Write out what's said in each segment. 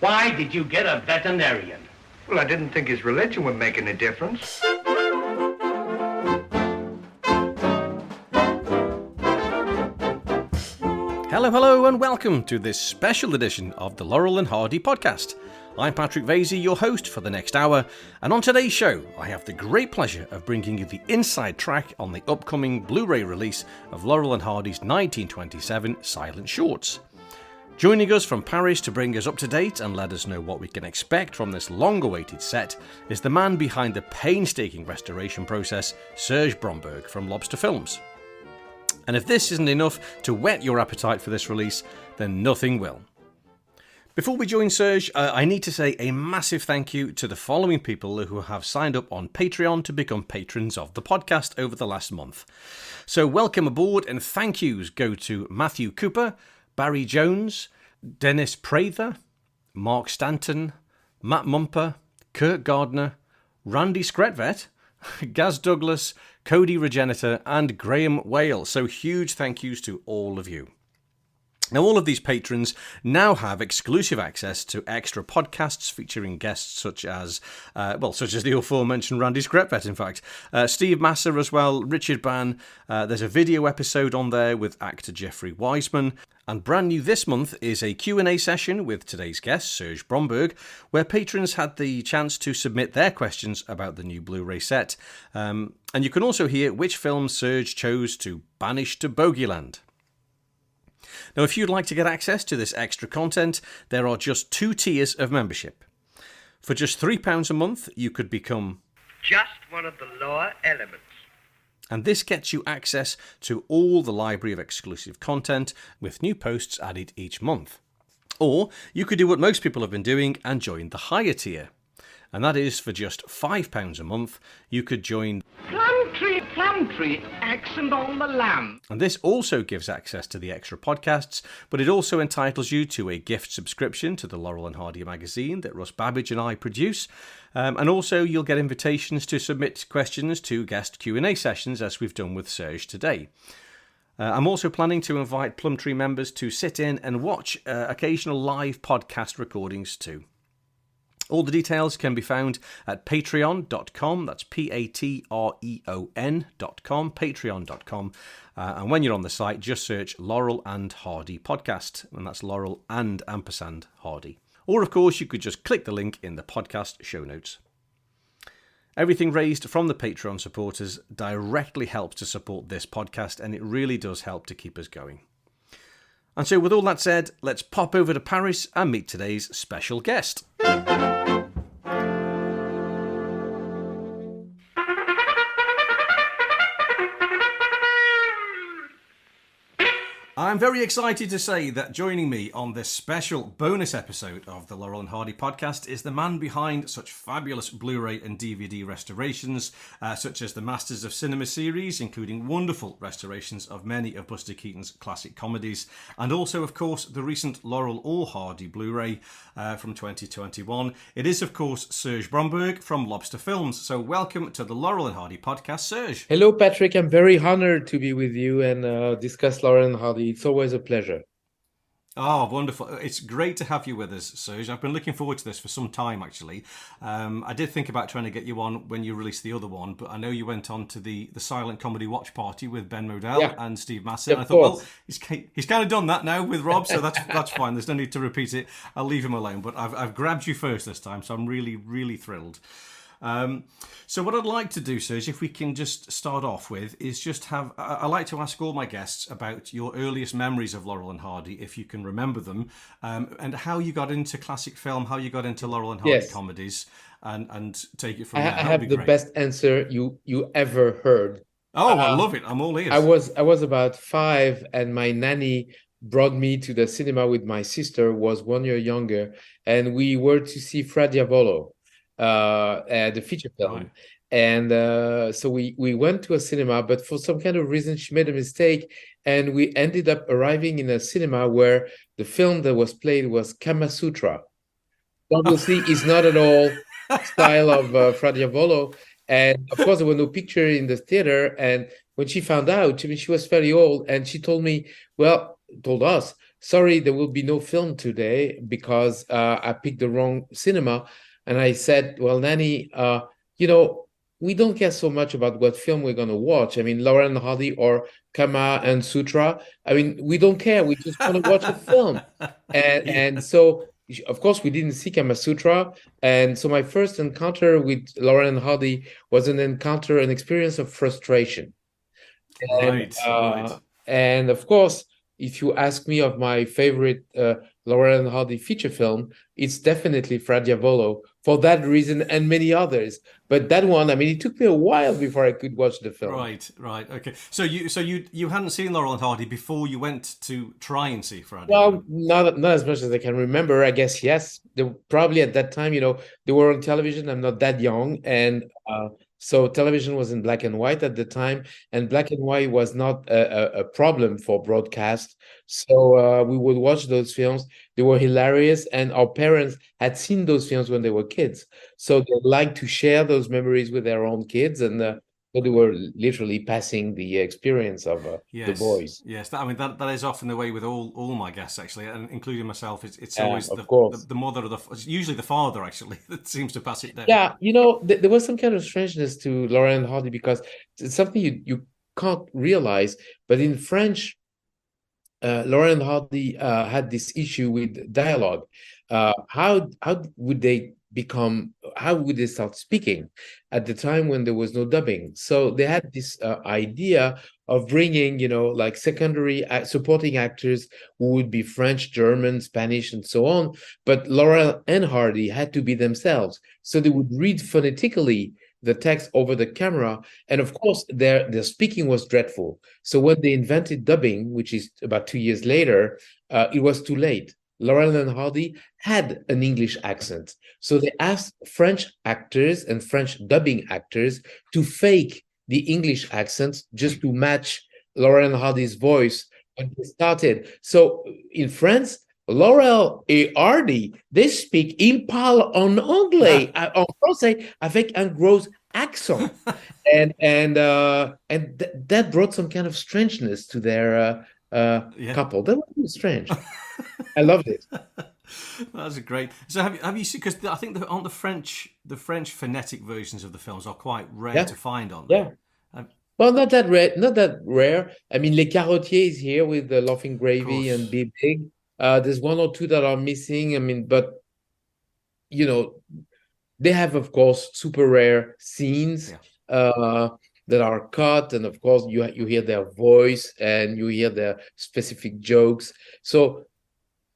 Why did you get a veterinarian? Well, I didn't think his religion would make any difference. Hello, and welcome to this special edition of the Laurel and Hardy podcast. I'm Patrick Vasey, your host for the next hour, and on today's show, I have the great pleasure of bringing you the inside track on the upcoming Blu-ray release of Laurel and Hardy's 1927 silent shorts. Joining us from Paris to bring us up to date and let us know what we can expect from this long-awaited set is the man behind the painstaking restoration process, Serge Bromberg from Lobster Films. And if this isn't enough to whet your appetite for this release, then nothing will. Before we join Serge, I need to say a massive thank you to the following people who have signed up on Patreon to become patrons of the podcast over the last month. So welcome aboard, and thank yous go to Matthew Cooper, Barry Jones, Dennis Prather, Mark Stanton, Matt Mumper, Kurt Gardner, Randy Scretvet, Gaz Douglas, Cody Regenita, and Graham Whale. So huge thank yous to all of you. Now, all of these patrons now have exclusive access to extra podcasts featuring guests such as the aforementioned Randy Scretvet, in fact, Steve Masser as well, Richard Ban. There's a video episode on there with actor Jeffrey Wiseman. And brand new this month is a Q&A session with today's guest, Serge Bromberg, where patrons had the chance to submit their questions about the new Blu-ray set. And you can also hear which film Serge chose to banish to Bogeyland. Now, if you'd like to get access to this extra content, there are just 2 tiers of membership. For just £3 a month, you could become Just one of the lower elements. And this gets you access to all the library of exclusive content with new posts added each month. Or you could do what most people have been doing and join the higher tier. And that is for just £5 a month, you could join Plum tree, accent on the lamb. And this also gives access to the extra podcasts, but it also entitles you to a gift subscription to the Laurel and Hardy magazine that Russ Babbage and I produce. And also you'll get invitations to submit questions to guest Q&A sessions, as we've done with Serge today. I'm also planning to invite Plumtree members to sit in and watch occasional live podcast recordings too. All the details can be found at patreon.com, that's patreon.com, patreon.com, and when you're on the site, just search Laurel and Hardy podcast, and that's Laurel and ampersand Hardy. Or, of course, you could just click the link in the podcast show notes. Everything raised from the Patreon supporters directly helps to support this podcast, and it really does help to keep us going. And so with all that said, let's pop over to Paris and meet today's special guest. I'm very excited to say that joining me on this special bonus episode of the Laurel and Hardy podcast is the man behind such fabulous Blu-ray and DVD restorations, such as the Masters of Cinema series, including wonderful restorations of many of Buster Keaton's classic comedies, and also, of course, the recent Laurel or Hardy Blu-ray from 2021. It is, of course, Serge Bromberg from Lobster Films. So welcome to the Laurel and Hardy podcast, Serge. Hello, Patrick. I'm very honored to be with you and discuss Laurel and Hardy. It's always a pleasure. Oh, wonderful. It's great to have you with us, Serge. I've been looking forward to this for some time, actually. I did think about trying to get you on when you released the other one, but I know you went on to the silent comedy watch party with Ben Modell and Steve Masson. Yeah, I thought, well, he's kind of done that now with Rob, so that's fine. There's no need to repeat it. I'll leave him alone. But I've grabbed you first this time, so I'm really, really thrilled. So what I'd like to do, Serge, if we can just start off with, is just I like to ask all my guests about your earliest memories of Laurel and Hardy, if you can remember them, and how you got into classic film, how you got into Laurel and Hardy comedies, and take it from there. I have the best answer you ever heard. Oh, I love it. I'm all ears. I was about 5, and my nanny brought me to the cinema with my sister, who was 1 year younger, and we were to see Fra Diavolo. The feature film. Right. And so we went to a cinema, but for some kind of reason she made a mistake, and we ended up arriving in a cinema where the film that was played was Kama Sutra. Obviously, it's not at all style of Fra Diavolo, and of course there was no picture in the theater. And when she found out, I mean, she was fairly old, and she told us, sorry, there will be no film today because I picked the wrong cinema. And I said, well, Nanny, we don't care so much about what film we're going to watch. I mean, Laurel Hardy or Kama and Sutra. I mean, we don't care. We just want to watch a film. And so, of course, we didn't see Kama Sutra. And so my first encounter with Laurel Hardy was an experience of frustration. And of course, if you ask me of my favorite Laurel Hardy feature film, it's definitely Fra Diavolo for that reason and many others. But that one, I mean, it took me a while before I could watch the film. Right, okay. So you hadn't seen Laurel and Hardy before you went to try and see Fra Diavolo? Well, not as much as I can remember. I guess yes. They probably at that time, they were on television. I'm not that young, and so television was in black and white at the time, and black and white was not a problem for broadcast. So we would watch those films. They were hilarious, and our parents had seen those films when they were kids. So they liked to share those memories with their own kids, and so they were literally passing the experience of the boys. Yes, that is often the way with all my guests, actually, and including myself. It's always the mother or usually the father, actually, that seems to pass it down. Yeah, there was some kind of strangeness to Laurel Hardy because it's something you can't realize, but in French, Laurel Hardy had this issue with dialogue. How would they start speaking at the time when there was no dubbing? So they had this idea of bringing, like secondary supporting actors who would be French, German, Spanish, and so on. But Laurel and Hardy had to be themselves. So they would read phonetically the text over the camera. And of course, their speaking was dreadful. So when they invented dubbing, which is about 2 years later, it was too late. Laurel and Hardy had an English accent. So they asked French actors and French dubbing actors to fake the English accent just to match Laurel and Hardy's voice when they started. So in France, Laurel et Hardy, they speak, ils parlent en anglais, en français, avec un gros accent. and that brought some kind of strangeness to their couple. That was strange. I loved it. That's great. So have you seen? Because I think aren't the French phonetic versions of the films are quite rare to find, aren't they? Yeah. Well, not that rare. Not that rare. I mean, Les Carotiers is here with the Laughing Gravy and Be Big. There's one or two that are missing. I mean, but they have, of course, super rare scenes that are cut, and of course, you hear their voice and you hear their specific jokes. So,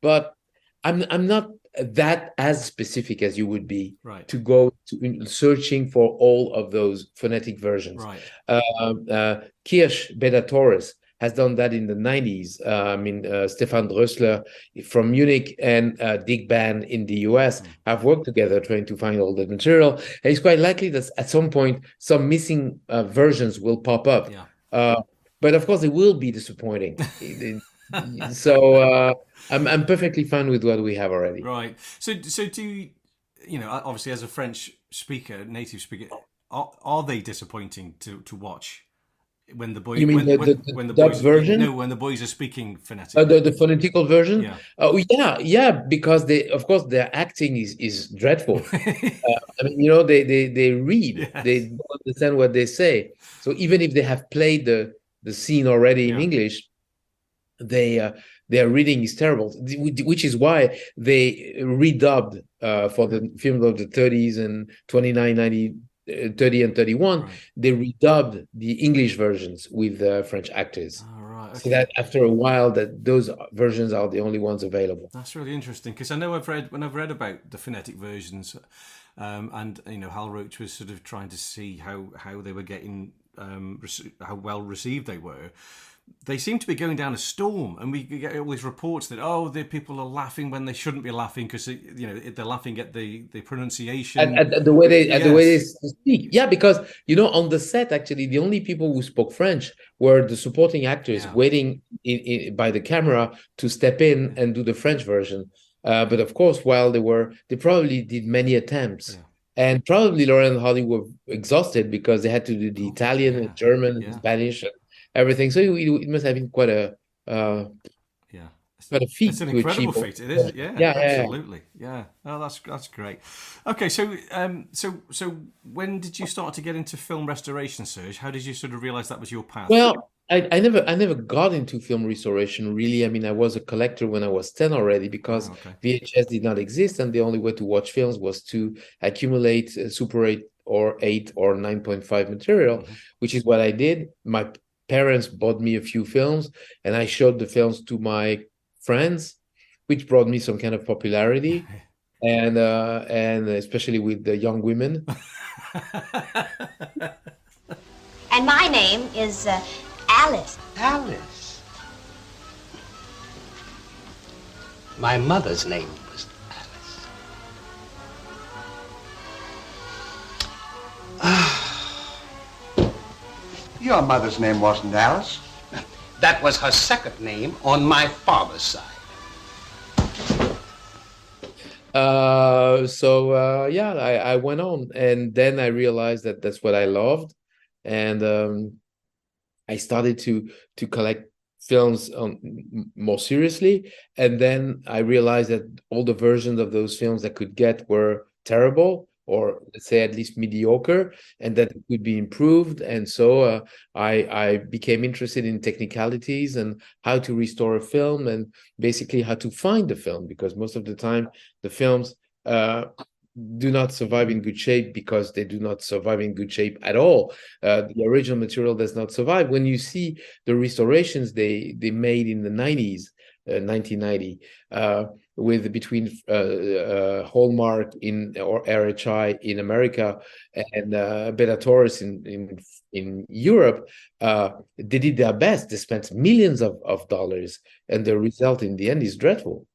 but I'm not that as specific as you would be to go to searching for all of those phonetic versions. Kirsch Beda Torres has done that in the 90s. Stefan Drössler from Munich and Dick Ban in the US have worked together trying to find all that material. And it's quite likely that at some point, some missing versions will pop up. But of course, it will be disappointing. So I'm perfectly fine with what we have already. Right. So do obviously as a French speaker, native speaker, are they disappointing to watch? When the boys, you mean when the boys version? No, when the boys are speaking phonetic. The phonetical version. Yeah. Because of course, their acting is dreadful. They read, they don't understand what they say. So even if they have played the scene already in English, their reading is terrible. Which is why they redubbed for the film of the 30s and 30 and 31, they redubbed the English versions with French actors. So that after a while, that those versions are the only ones available. That's really interesting, because I know when I've read about the phonetic versions, and Hal Roach was sort of trying to see how they were getting how well received they were. They seem to be going down a storm, and we get all these reports that the people are laughing when they shouldn't be laughing because they're laughing at the pronunciation, at the way they speak. Yeah, because on the set, actually, the only people who spoke French were the supporting actors waiting by the camera to step in and do the French version. But of course, while they probably did many attempts. And probably Laurel and Hardy were exhausted because they had to do the Italian and German and Spanish and everything. So it must have been quite a quite a feat It's an to incredible achieve. feat. It is. Yeah, Yeah, yeah. absolutely. Yeah. Oh, that's great. Okay, so when did you start to get into film restoration, Serge? How did you sort of realize that was your path? Well, I never got into film restoration really. I mean, I was a collector when I was 10 already because Oh, okay. VHS did not exist, and the only way to watch films was to accumulate Super 8 or 8 or 9.5 material, which is what I did. My parents bought me a few films, and I showed the films to my friends, which brought me some kind of popularity, and especially with the young women. And my name is Alice. Alice. My mother's name was Alice. Your mother's name wasn't Alice. That was her second name on my father's side. Yeah, I went on, and then I realized that that's what I loved, and I started to collect films more seriously, and then I realized that all the versions of those films I could get were terrible, or let's say at least mediocre, and that it could be improved. And so I became interested in technicalities and how to restore a film, and basically how to find the film, because most of the time the films do not survive in good shape because they do not survive in good shape at all. The original material does not survive. When you see the restorations they made in the 90s, 1990, with between Hallmark or RHI in America and Beta Taurus in Europe, they did their best. They spent millions of dollars, and the result in the end is dreadful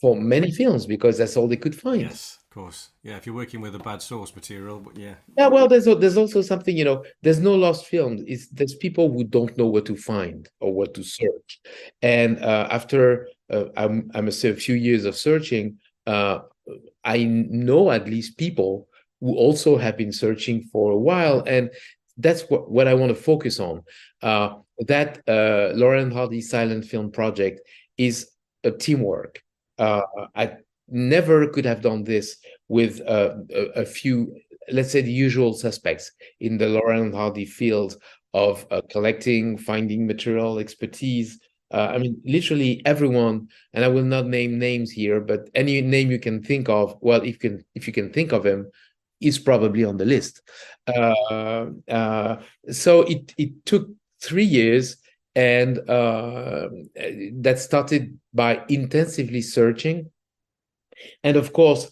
for many films because that's all they could find. Yes, of course. Yeah, if you're working with a bad source material, but yeah. Yeah, well, there's also something, there's no lost films. There's people who don't know what to find or what to search. And after I must say a few years of searching, I know at least people who also have been searching for a while, and that's what I want to focus on. That Laurel Hardy silent film project is a teamwork. I never could have done this with a few, let's say, the usual suspects in the Laurel Hardy field of collecting, finding material, expertise. I mean, literally everyone, and I will not name names here, but any name you can think of, well, if you can think of him, is probably on the list. So it took 3 years, and that started by intensively searching. And of course,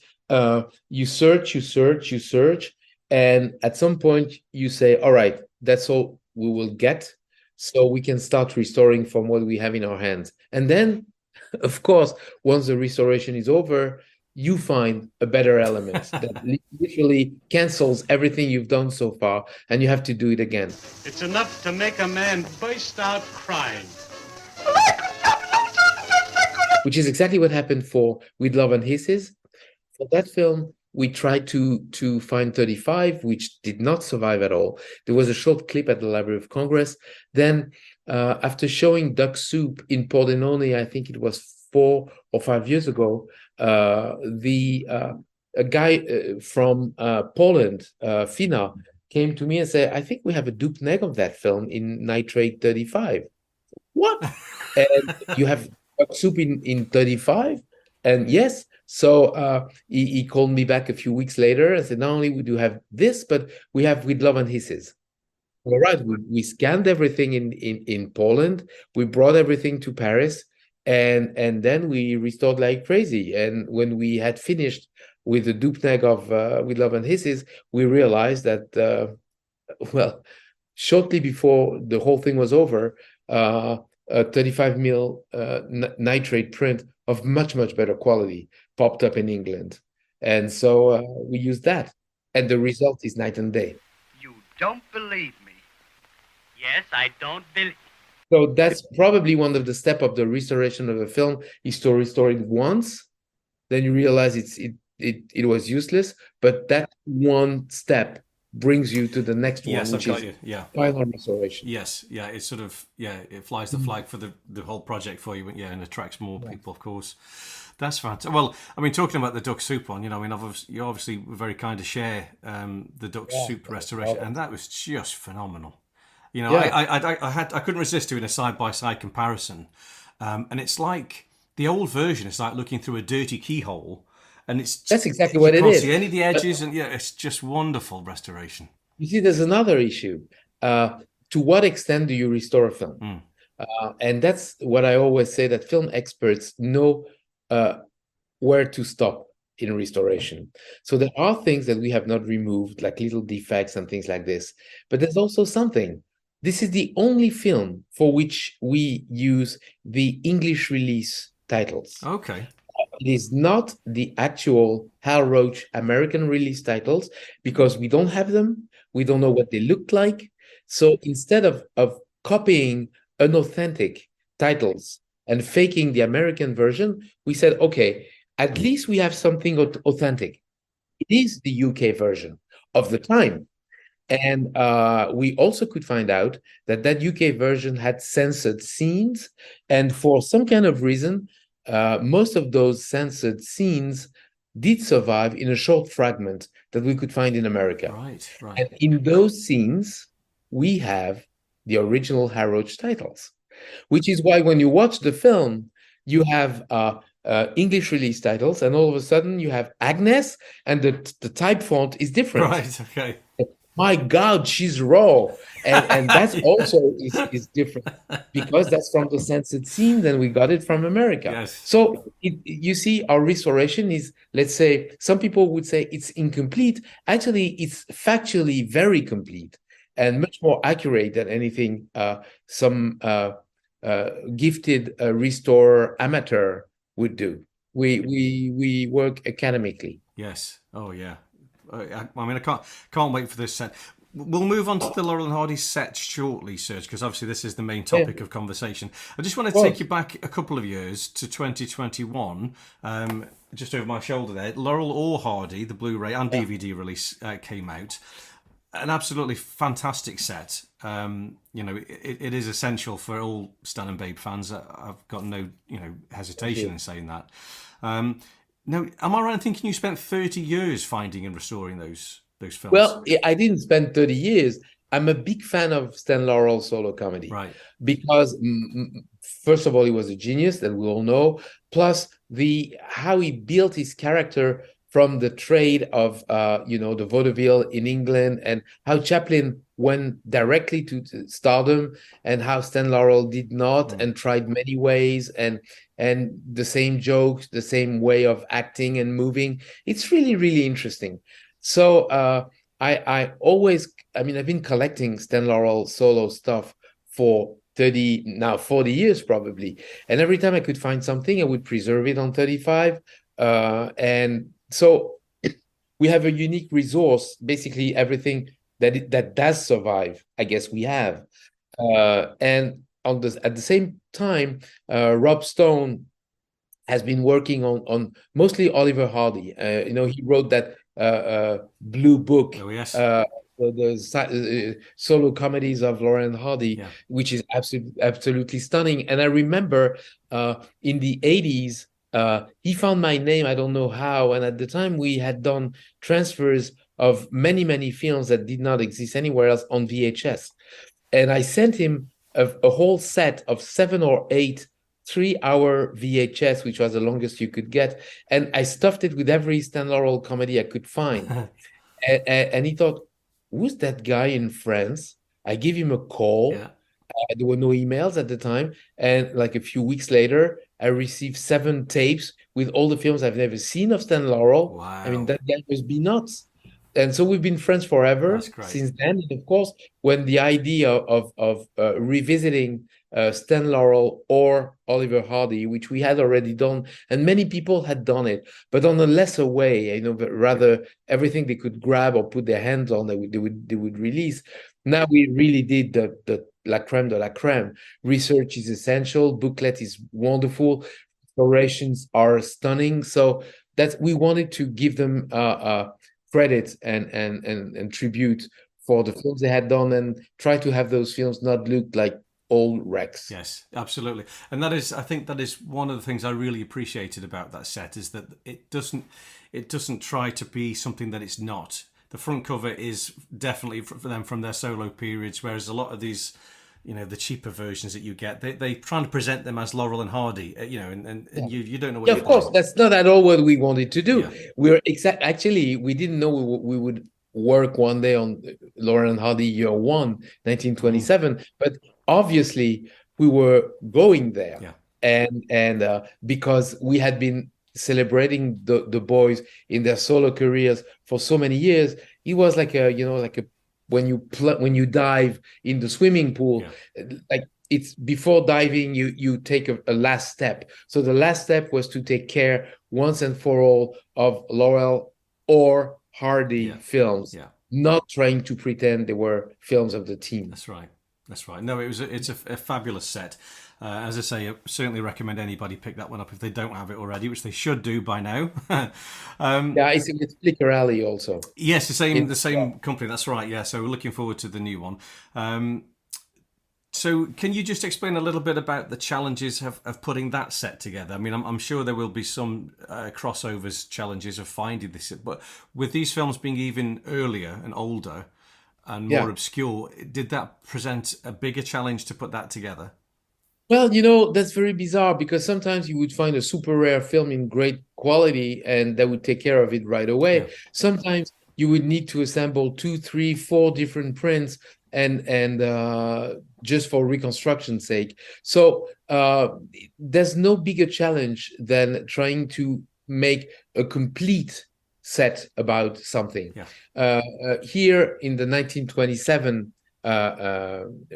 you search, and at some point you say, all right, that's all we will get, so we can start restoring from what we have in our hands. And then, of course, once the restoration is over, you find a better element that literally cancels everything you've done so far, and you have to do it again. It's enough to make a man burst out crying. Which is exactly what happened for With Love and Hisses. For that film, we tried to find 35, which did not survive at all. There was a short clip at the Library of Congress. Then, after showing Duck Soup in Pordenone, I think it was 4 or 5 years ago, a guy from Poland, Fina, came to me and said, I think we have a dupe neg of that film in nitrate 35. What? And you have Duck Soup in 35? And yes. So he called me back a few weeks later and said, not only we do have this, but we have With Love and Hisses. All right, we scanned everything in Poland. We brought everything to Paris, and then we restored like crazy. And when we had finished with the dupneg of With Love and Hisses, we realized that, well, shortly before the whole thing was over, a 35 mil nitrate print of much better quality popped up in England, and so we used that, and the result is night and day. You don't believe me. Yes, I don't believe. So that's probably one of the steps of the restoration of a film, is to restore it once, then you realize it was useless, but that one step brings you to the next one, Yes, I've which got is you. Yeah. final restoration. Yes, yeah, it's sort of it flies the flag for the whole project for you, yeah, and attracts more people, of course. That's fantastic. Well, I mean, talking about the duck soup one, I mean, you obviously were very kind to share the duck soup restoration, and that was just phenomenal. Yeah. I couldn't resist doing a side by side comparison, and it's like the old version. It's like looking through a dirty keyhole, and That's exactly you what it can't is. see any of the edges, and yeah, it's just wonderful restoration. You see, there's another issue. To what extent do you restore a film? And that's what I always say, that film experts know where to stop in restoration. So there are things that we have not removed, like little defects and things like this. But there's also something. This is the only film for which we use the English release titles. Okay. It is not the actual Hal Roach American release titles, because we don't have them. We don't know what they look like. So instead of copying unauthentic titles and faking the American version, we said, okay, at least we have something authentic. It is the UK version of the time. And we also could find out that UK version had censored scenes. And for some kind of reason, most of those censored scenes did survive in a short fragment that we could find in America. Right. And in those scenes, we have the original Hal Roach titles, which is why when you watch the film, you have English release titles, and all of a sudden you have Agnes, and the type font is different. Right, okay. My God, she's raw. And that's also is different, because that's from the censored scenes, and we got it from America. Yes. So you see, our restoration is, let's say, some people would say it's incomplete. Actually, it's factually very complete and much more accurate than anything some gifted restorer amateur would do. We work academically. Yes. Oh yeah. I mean, I can't wait for this set. We'll move on to the Laurel and Hardy set shortly, Serge, because obviously this is the main topic of conversation. I just want to take you back a couple of years to 2021. Just over my shoulder there, Laurel or Hardy, the Blu-ray and DVD release came out. An absolutely fantastic set. It is essential for all Stan and Babe fans. I've got no, hesitation in saying that. Now, am I right in thinking you spent 30 years finding and restoring those films? Well, I didn't spend 30 years. I'm a big fan of Stan Laurel's solo comedy. Right. Because, first of all, he was a genius, that we all know. Plus, how he built his character from the trade of, the vaudeville in England, and how Chaplin went directly to stardom, and how Stan Laurel did not, and tried many ways, and the same jokes, the same way of acting and moving. It's really, really interesting. So I've been collecting Stan Laurel solo stuff for 40 years probably. And every time I could find something, I would preserve it on 35. And so we have a unique resource, basically everything that does survive, I guess we have. And at the same time, Rob Stone has been working on mostly Oliver Hardy. He wrote that Blue Book, the solo comedies of Laurel Hardy, which is absolutely stunning. And I remember in the 80s, he found my name, I don't know how, and at the time we had done transfers of many, many films that did not exist anywhere else on VHS. And I sent him a whole set of 7 or 8 3-hour VHS, which was the longest you could get. And I stuffed it with every Stan Laurel comedy I could find. and he thought, who's that guy in France? I gave him a call. Yeah. There were no emails at the time. And like a few weeks later, I received 7 tapes with all the films I've never seen of Stan Laurel. Wow. I mean, that guy must be nuts. And so we've been friends forever since then. And of course, when the idea of revisiting Stan Laurel or Oliver Hardy, which we had already done, and many people had done it, but on a lesser way, but rather everything they could grab or put their hands on, they would release. Now we really did the la crème de la crème. Research is essential. Booklet is wonderful. Restorations are stunning. So we wanted to give them credit and tribute for the films they had done, and try to have those films not look like old wrecks. Yes, absolutely. And I think that is one of the things I really appreciated about that set, is that it doesn't try to be something that it's not. The front cover is definitely for them from their solo periods, whereas a lot of these, the cheaper versions that you get, they trying to present them as Laurel and Hardy, and you don't know what. Yeah, of course, that's not at all what we wanted to do. Yeah. Actually, we didn't know we would work one day on Laurel and Hardy year 1, 1927, but obviously we were going there. Yeah. And because we had been celebrating the boys in their solo careers for so many years, it was like when you dive in the swimming pool, like it's before diving, you take a last step. So the last step was to take care once and for all of Laurel or Hardy films, not trying to pretend they were films of the team. That's right. No, it's a fabulous set. As I say, I certainly recommend anybody pick that one up if they don't have it already, which they should do by now. It's with Flicker Alley also. Yes, the same company. That's right. Yeah, so we're looking forward to the new one. So can you just explain a little bit about the challenges of putting that set together? I mean, I'm sure there will be some crossovers, challenges of finding this, but with these films being even earlier and older and more obscure, did that present a bigger challenge to put that together? Well, that's very bizarre, because sometimes you would find a super rare film in great quality and that would take care of it right away. Yeah. Sometimes you would need to assemble 2, 3, 4 different prints and just for reconstruction's sake. So there's no bigger challenge than trying to make a complete set about something. Yeah. Here in the 1927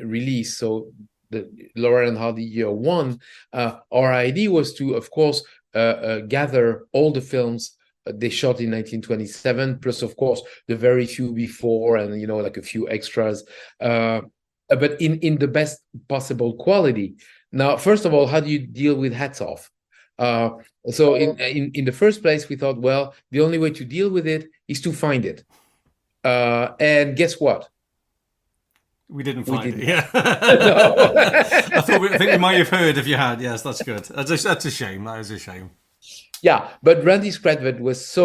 release, so the Laurel and Hardy year 1, our idea was to, of course, gather all the films they shot in 1927, plus, of course, the very few before, and like a few extras, but in the best possible quality. Now, first of all, how do you deal with hats off? So in the first place, we thought, well, the only way to deal with it is to find it. And guess what? We didn't find it. Yeah. I think we might have heard if you had. Yes, that's good. That's a shame. That is a shame. Yeah, but Randy Scratvet was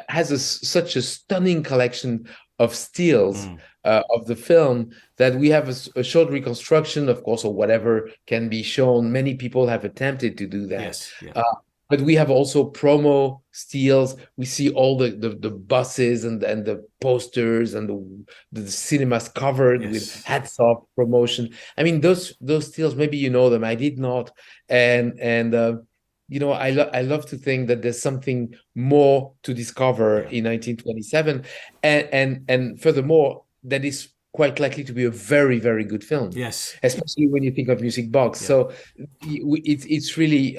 has such a stunning collection of stills of the film that we have a short reconstruction, of course, or whatever can be shown. Many people have attempted to do that. Yes. Yeah. But we have also promo stills. We see all the buses and the posters and the cinemas covered with hats off promotion. I mean, those stills, maybe you know them. I did not, and I love to think that there's something more to discover in 1927, and furthermore, that is quite likely to be a very, very good film. Yes, especially when you think of Music Box. Yeah. So it's really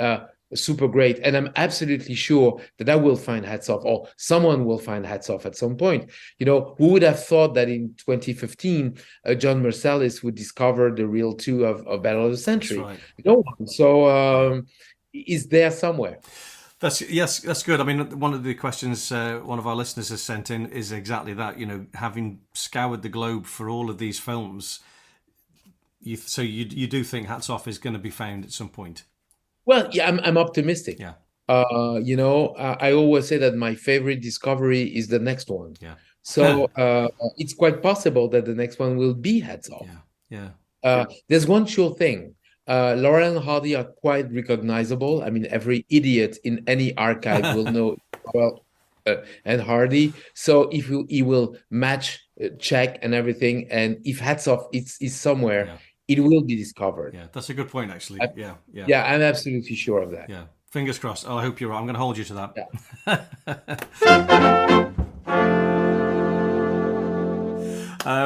super great, and I'm absolutely sure that I will find hats off, or someone will find hats off at some point. Who would have thought that in 2015 John Marsalis would discover the reel 2 of Battle of the Century? That's right. No one. So is there somewhere. That's good. I mean, one of the questions one of our listeners has sent in is exactly that. Having scoured the globe for all of these films, you do think hats off is going to be found at some point? Well, yeah, I'm optimistic. Yeah. I always say that my favorite discovery is the next one. Yeah. So it's quite possible that the next one will be hats off. Yeah. There's one sure thing. Laurel and Hardy are quite recognizable. I mean, every idiot in any archive will know Laurel and Hardy. So if he will match, check, and everything, and if hats off is somewhere, it will be discovered. Yeah, that's a good point, actually. Yeah, I'm absolutely sure of that. Yeah, fingers crossed. Oh, I hope you're right. I'm going to hold you to that. Yeah.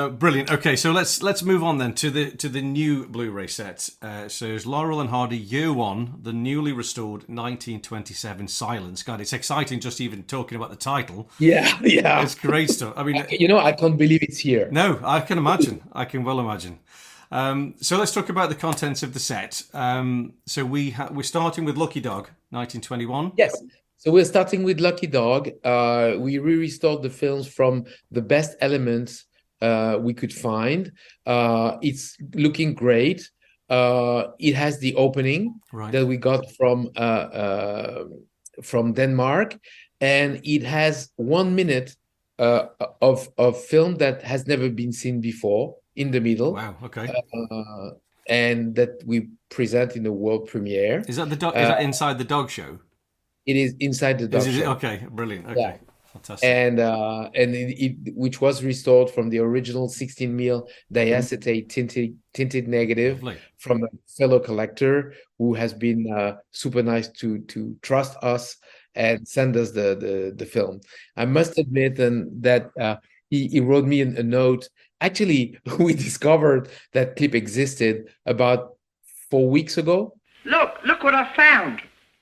Brilliant. Okay, so let's move on then to the new Blu-ray set. So it's Laurel and Hardy Year 1, the newly restored 1927 Silence. God, it's exciting just even talking about the title. Yeah. It's great stuff. I mean, I can't believe it's here. No, I can imagine. I can well imagine. So let's talk about the contents of the set. So we're starting with Lucky Dog, 1921. Yes. So we're starting with Lucky Dog. We restored the films from the best elements we could find. It's looking great. It has the opening that we got from Denmark, and it has 1 minute of film that has never been seen before in the middle. Wow. Okay. And that we present in the world premiere. Is that is that inside the dog show? It is inside the dog show. Okay, brilliant. Okay, yeah. Fantastic. And which was restored from the original 16 mil diacetate tinted negative. Lovely. From a fellow collector who has been super nice to trust us and send us the film. I must admit that he wrote me a note. Actually, we discovered that clip existed about 4 weeks ago. Look what I found.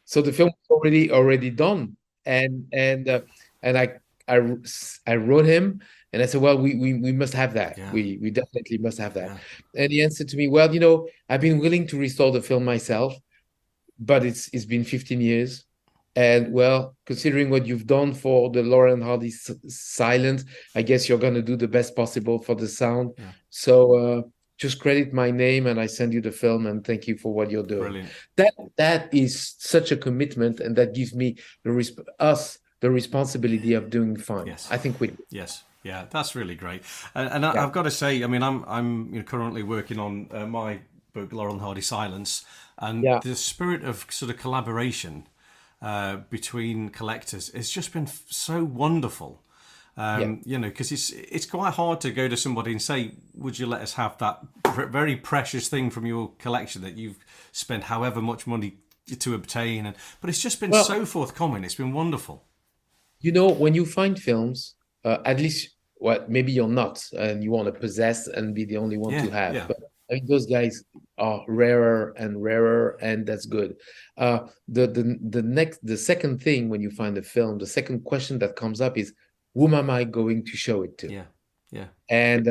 So the film was already done, and I wrote him and I said, well, we must have that. Yeah. We definitely must have that. Yeah. And he answered to me, well, I've been willing to restore the film myself, but it's been 15 years. And well, considering what you've done for the Laurel Hardy silent, I guess you're going to do the best possible for the sound. Yeah. So just credit my name and I send you the film and thank you for what you're doing. Brilliant. That is such a commitment, and that gives me the responsibility of doing fine. Yes. I think we do. Yes. Yeah, that's really great. And I've got to say, I mean, I'm currently working on my book, Laurel Hardy Silence, and the spirit of sort of collaboration between collectors, it's just been so wonderful. Because it's quite hard to go to somebody and say, would you let us have that very precious thing from your collection that you've spent however much money to obtain, but it's just been so forthcoming. It's been wonderful. When you find films, at least maybe you're not and you want to possess and be the only one to have, but I mean, those guys are rarer, and that's good. The second thing when you find a film, the second question that comes up is, whom am I going to show it to? Yeah. And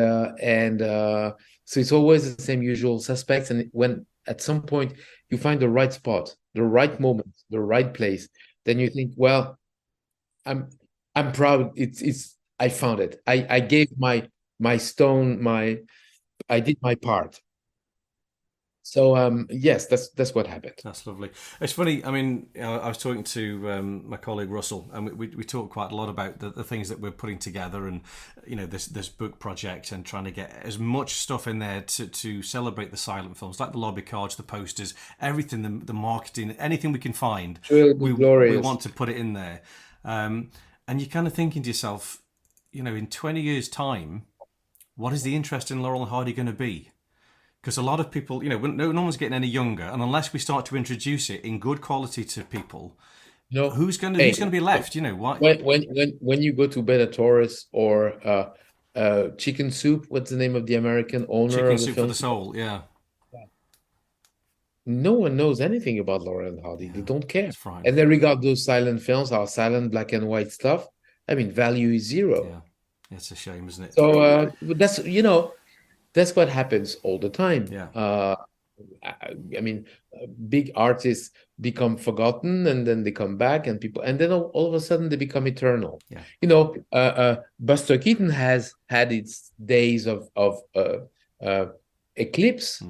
so it's always the same usual suspects. And when at some point you find the right spot, the right moment, the right place, then you think, well, I'm proud. I found it. I gave my stone. I did my part. So yes, that's what happened. That's lovely. It's funny. I mean, I was talking to my colleague Russell, and we talk quite a lot about the things that we're putting together, and this book project, and trying to get as much stuff in there to celebrate the silent films, like the lobby cards, the posters, everything, the marketing, anything we can find. We want to put it in there, and you're kind of thinking to yourself, in 20 years' time, what is the interest in Laurel Hardy going to be? Because a lot of people, no one's getting any younger, and unless we start to introduce it in good quality to people, who's going to be left? Why? When you go to Beta Taurus or Chicken Soup, what's the name of the American owner? Chicken Soup for the Soul, yeah. No one knows anything about Laurel Hardy. They don't care, right. And they regard those silent films, our silent black and white stuff. I mean, value is zero. Yeah, it's a shame, isn't it? So that's what happens all the time. Yeah. I mean, big artists become forgotten, and then they come back, and then all of a sudden they become eternal. Yeah. Buster Keaton has had its days of eclipse,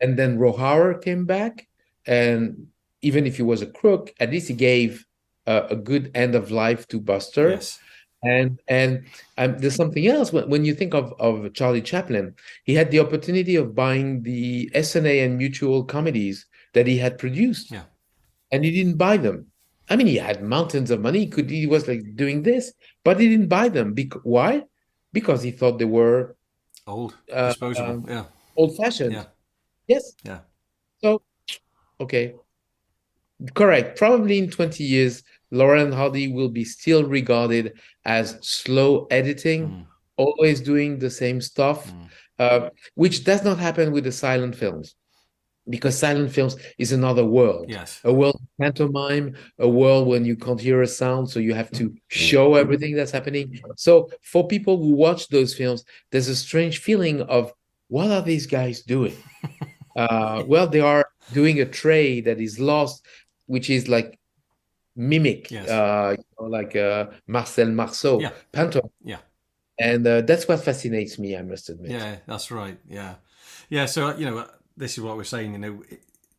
and then Rohauer came back, and even if he was a crook, at least he gave a good end of life to Buster. Yes. And there's something else. When you think of Charlie Chaplin, he had the opportunity of buying the SNA and Mutual comedies that he had produced. Yeah. And he didn't buy them. I mean, he had mountains of money. He was like doing this, but he didn't buy them. Why? Because he thought they were old, disposable, old-fashioned. Yeah. Yes. Yeah. So, okay. Correct. Probably in 20 years, Laurel Hardy will be still regarded as slow editing, always doing the same stuff, which does not happen with the silent films, because silent films is another world. Yes. A world of pantomime, a world when you can't hear a sound, so you have to show everything that's happening. So for people who watch those films, there's a strange feeling of, what are these guys doing? Well, they are doing a trade that is lost, which is like mimic, Yes. like Marcel Marceau, Yeah. pantomime. Yeah. And that's what fascinates me, I must admit. Yeah, that's right. Yeah. Yeah. So, this is what we're saying,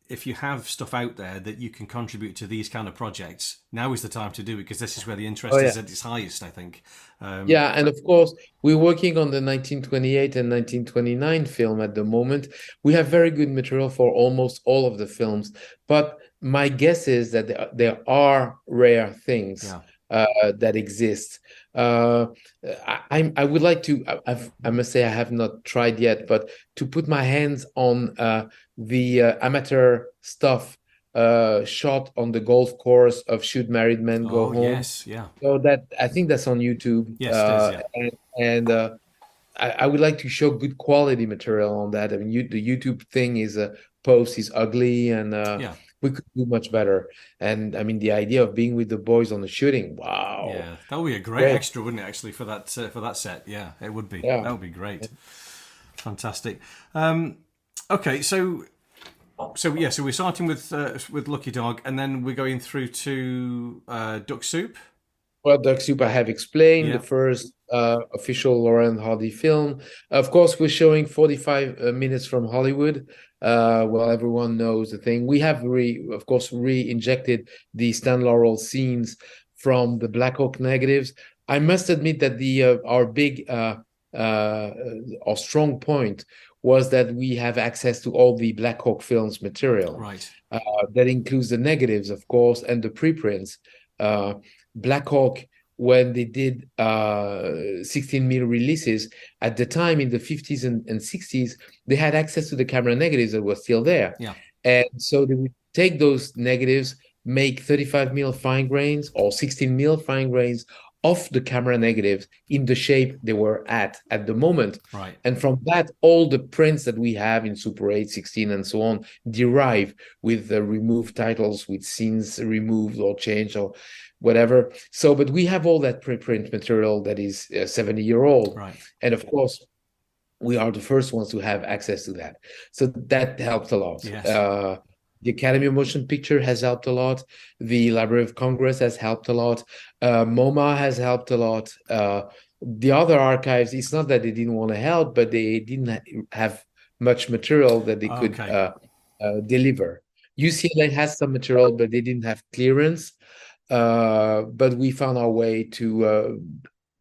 if you have stuff out there that you can contribute to these kind of projects, now is the time to do it, because this is where the interest is at its highest, I think. Yeah, and of course, we're working on the 1928 and 1929 film at the moment. We have very good material for almost all of the films, but my guess is that there are rare things that exist. I would like to, I must say I have not tried yet, but to put my hands on the amateur stuff shot on the golf course of Should Married Men Go Home? Yes, yeah. So that, I think that's on YouTube. Yes, it is, and I would like to show good quality material on that. I mean, the YouTube thing is post is ugly, and we could do much better. And I mean, the idea of being with the boys on the shooting, wow. Yeah, that would be a great extra, wouldn't it? Actually, for that set, yeah, it would be. Yeah. That would be great. Fantastic. Okay, so we're starting with Lucky Dog, and then we're going through to Duck Soup. Well, Duck Soup, I have explained, the first official Laurel Hardy film. Of course, we're showing 45 minutes from Hollywood. Well, everyone knows the thing. We have re-injected the Stan Laurel scenes from the Black Hawk negatives. I must admit that our strong point was that we have access to all the Black Hawk Films material. Right. That includes the negatives, of course, and the preprints. Black Hawk, when they did 16mm releases, at the time in the 50s and 60s, they had access to the camera negatives that were still there. Yeah. And so they would take those negatives, make 35mm fine grains or 16mm fine grains of the camera negatives in the shape they were at the moment. Right. And from that, all the prints that we have in Super 8, 16, and so on derive with the removed titles, with scenes removed or changed or whatever. So, but we have all that preprint material that is 70-year-old. Right. And of course, we are the first ones to have access to that. So that helped a lot. Yes. The Academy of Motion Picture has helped a lot. The Library of Congress has helped a lot. MoMA has helped a lot. The other archives, it's not that they didn't want to help, but they didn't have much material that they could deliver. UCLA has some material, but they didn't have clearance. But we found our way to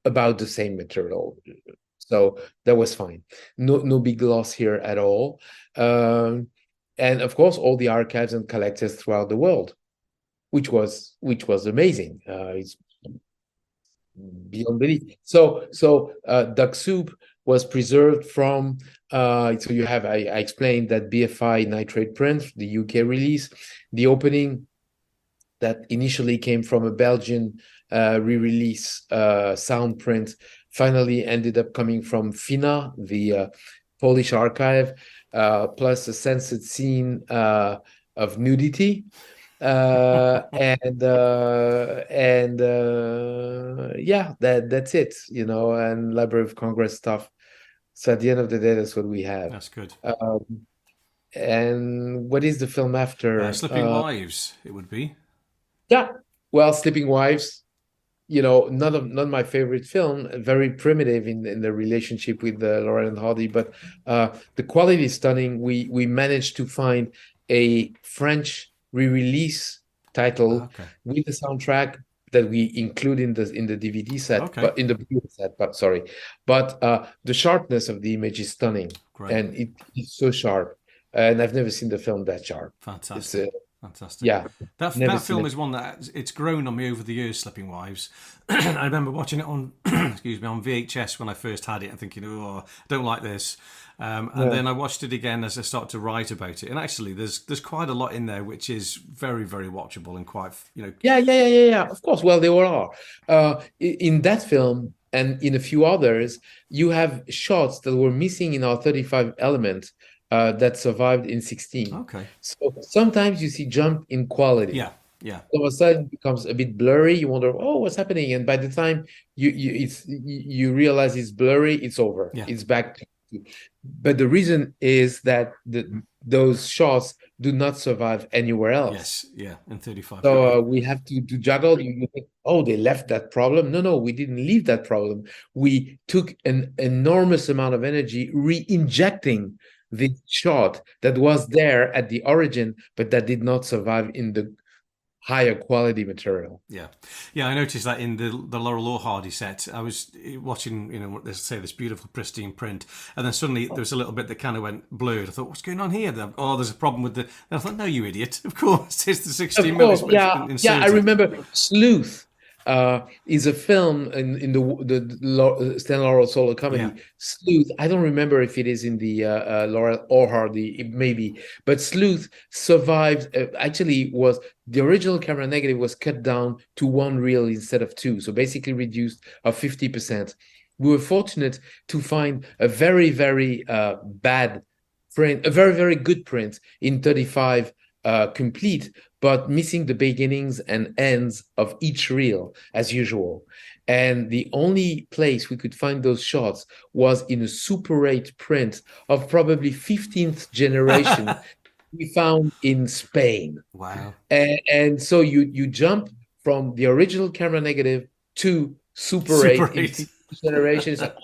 about the same material. So that was fine. No big loss here at all. And of course, all the archives and collectors throughout the world, which was amazing. It's beyond belief. So Duck Soup was preserved from. So you have I explained that BFI nitrate print, the UK release, the opening that initially came from a Belgian re-release sound print, finally ended up coming from FINA, the Polish archive. Plus a censored scene of nudity, that's it, and Library of Congress stuff. So at the end of the day, that's what we have. That's good. And what is the film after? Sleeping Wives, it would be. Yeah, well, Sleeping Wives. Not my favorite film, very primitive in the relationship with Laurel Hardy, but the quality is stunning. We managed to find a French re-release title with the soundtrack that we include in the DVD set, but in the Blu-ray set. But sorry, but the sharpness of the image is stunning. Great. And it's so sharp. And I've never seen the film that sharp. Fantastic. Fantastic. Yeah. That film is one that it's grown on me over the years, Sleeping Wives. I remember watching it on on VHS when I first had it and thinking, oh, I don't like this. And then I watched it again as I started to write about it. And actually there's quite a lot in there which is very, very watchable and quite, Yeah. Of course. Well, they all are. In that film and in a few others, you have shots that were missing in our 35 element. That survived in 16. Okay. So sometimes you see jump in quality. Yeah. All of a sudden it becomes a bit blurry. You wonder, oh, what's happening? And by the time you realize it's blurry, it's over. Yeah. It's back to. But the reason is that those shots do not survive anywhere else. Yes, yeah, in 35. So we have to juggle. You think, oh, they left that problem. No, we didn't leave that problem. We took an enormous amount of energy re-injecting the shot that was there at the origin, but that did not survive in the higher quality material. Yeah, I noticed that in the Laurel Hardy set. I was watching, let's say this beautiful pristine print, and then suddenly there was a little bit that kind of went blurred. I thought, what's going on here? There's a problem with the. And I thought, no, you idiot! Of course, it's the 16 course, mm. I remember Sleuth. Is a film in the Stan Laurel solo comedy. Yeah. Sleuth, I don't remember if it is in the Laurel or Hardy, it may be, but Sleuth survived. Actually, was the original camera negative was cut down to 1 reel instead of 2, so basically reduced of 50%. We were fortunate to find a very, very bad print, a very, very good print in 35 complete, but missing the beginnings and ends of each reel as usual. And the only place we could find those shots was in a Super 8 print of probably 15th generation we found in Spain. Wow. And so you jump from the original camera negative to Super 8 in 15th generation. It's like,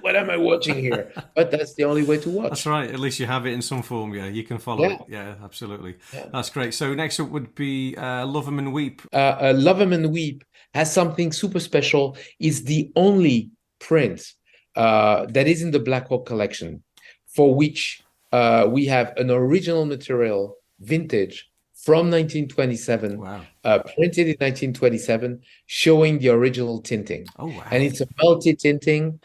what am I watching here? But that's the only way to watch. That's right. At least you have it in some form. Yeah, you can follow it. Yeah, absolutely. Yeah. That's great. So next up would be Love 'Em and Weep. Love 'Em and Weep has something super special. It's the only print that is in the Black Hawk collection for which we have an original material, vintage, from 1927, printed in 1927, showing the original tinting. Oh, wow. And it's a multi-tinting,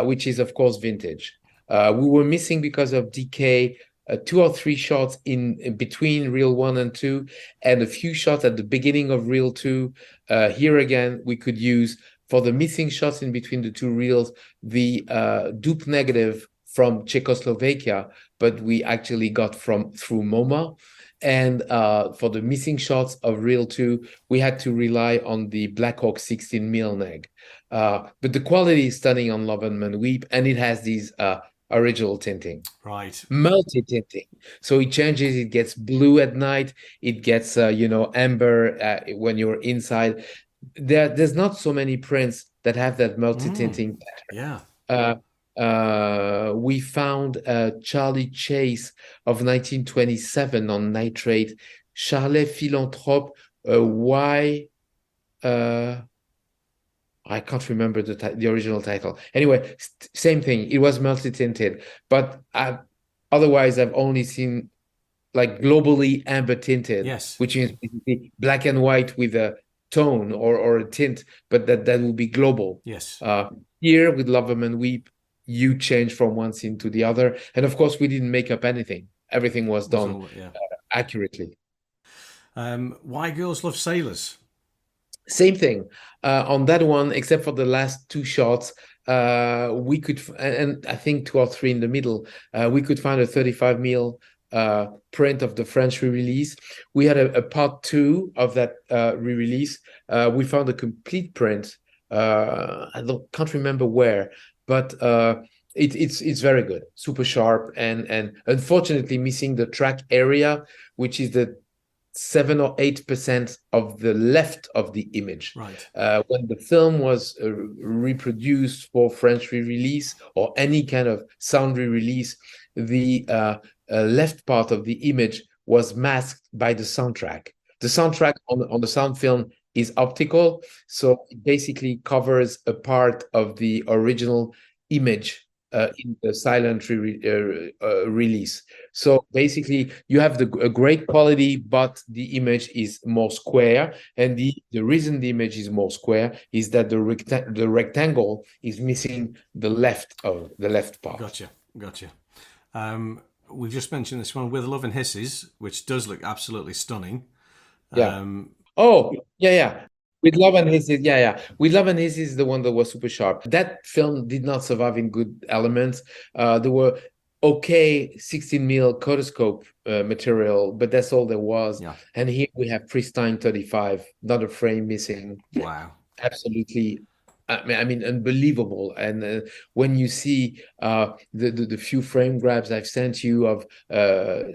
which is, of course, vintage. We were missing, because of decay, 2 or 3 shots in between reel 1 and 2, and a few shots at the beginning of reel 2. Here again, we could use, for the missing shots in between the 2 reels, the dupe negative from Czechoslovakia, but we actually got through MoMA. And for the missing shots of reel 2, we had to rely on the Black Hawk 16mm neg. But the quality is stunning on Love 'Em and Weep, and it has these original tinting. Right. Multi-tinting. So it changes, it gets blue at night, it gets, amber when you're inside. There's not so many prints that have that multi-tinting pattern. Yeah. We found Charlie Chase of 1927 on nitrate. Charlet Philanthrope, I can't remember the original title. Anyway, same thing. It was multi-tinted, but otherwise I've only seen like globally amber tinted, which is basically black and white with a tone or a tint, but that will be global. Yes. Here with Love 'Em and Weep, you change from one scene to the other. And of course, we didn't make up anything. Everything was done accurately. Why Girls Love Sailors? Same thing. On that one, except for the last 2 shots, we could, and I think 2 or 3 in the middle, we could find a 35mm print of the French re-release. We had a part 2 of that re-release. We found a complete print. Can't remember where, but it's very good, super sharp, and unfortunately missing the track area, which is the 7 or 8% of the left of the image. Right. When the film was reproduced for French re-release or any kind of sound re-release, the left part of the image was masked by the soundtrack. The soundtrack on the sound film is optical, so it basically covers a part of the original image in the silent release. So basically, you have a great quality, but the image is more square. And the reason the image is more square is that the rectangle is missing the left part. Gotcha. We've just mentioned this one, With Love and Hisses, which does look absolutely stunning. Yeah. With Love and Hisses, With Love and Hisses is the one that was super sharp. That film did not survive in good elements. There were okay 16mm cotoscope material, but that's all there was. Yeah. And here we have pristine 35, not a frame missing. Wow. Absolutely I mean, unbelievable. And when you see the few frame grabs I've sent you of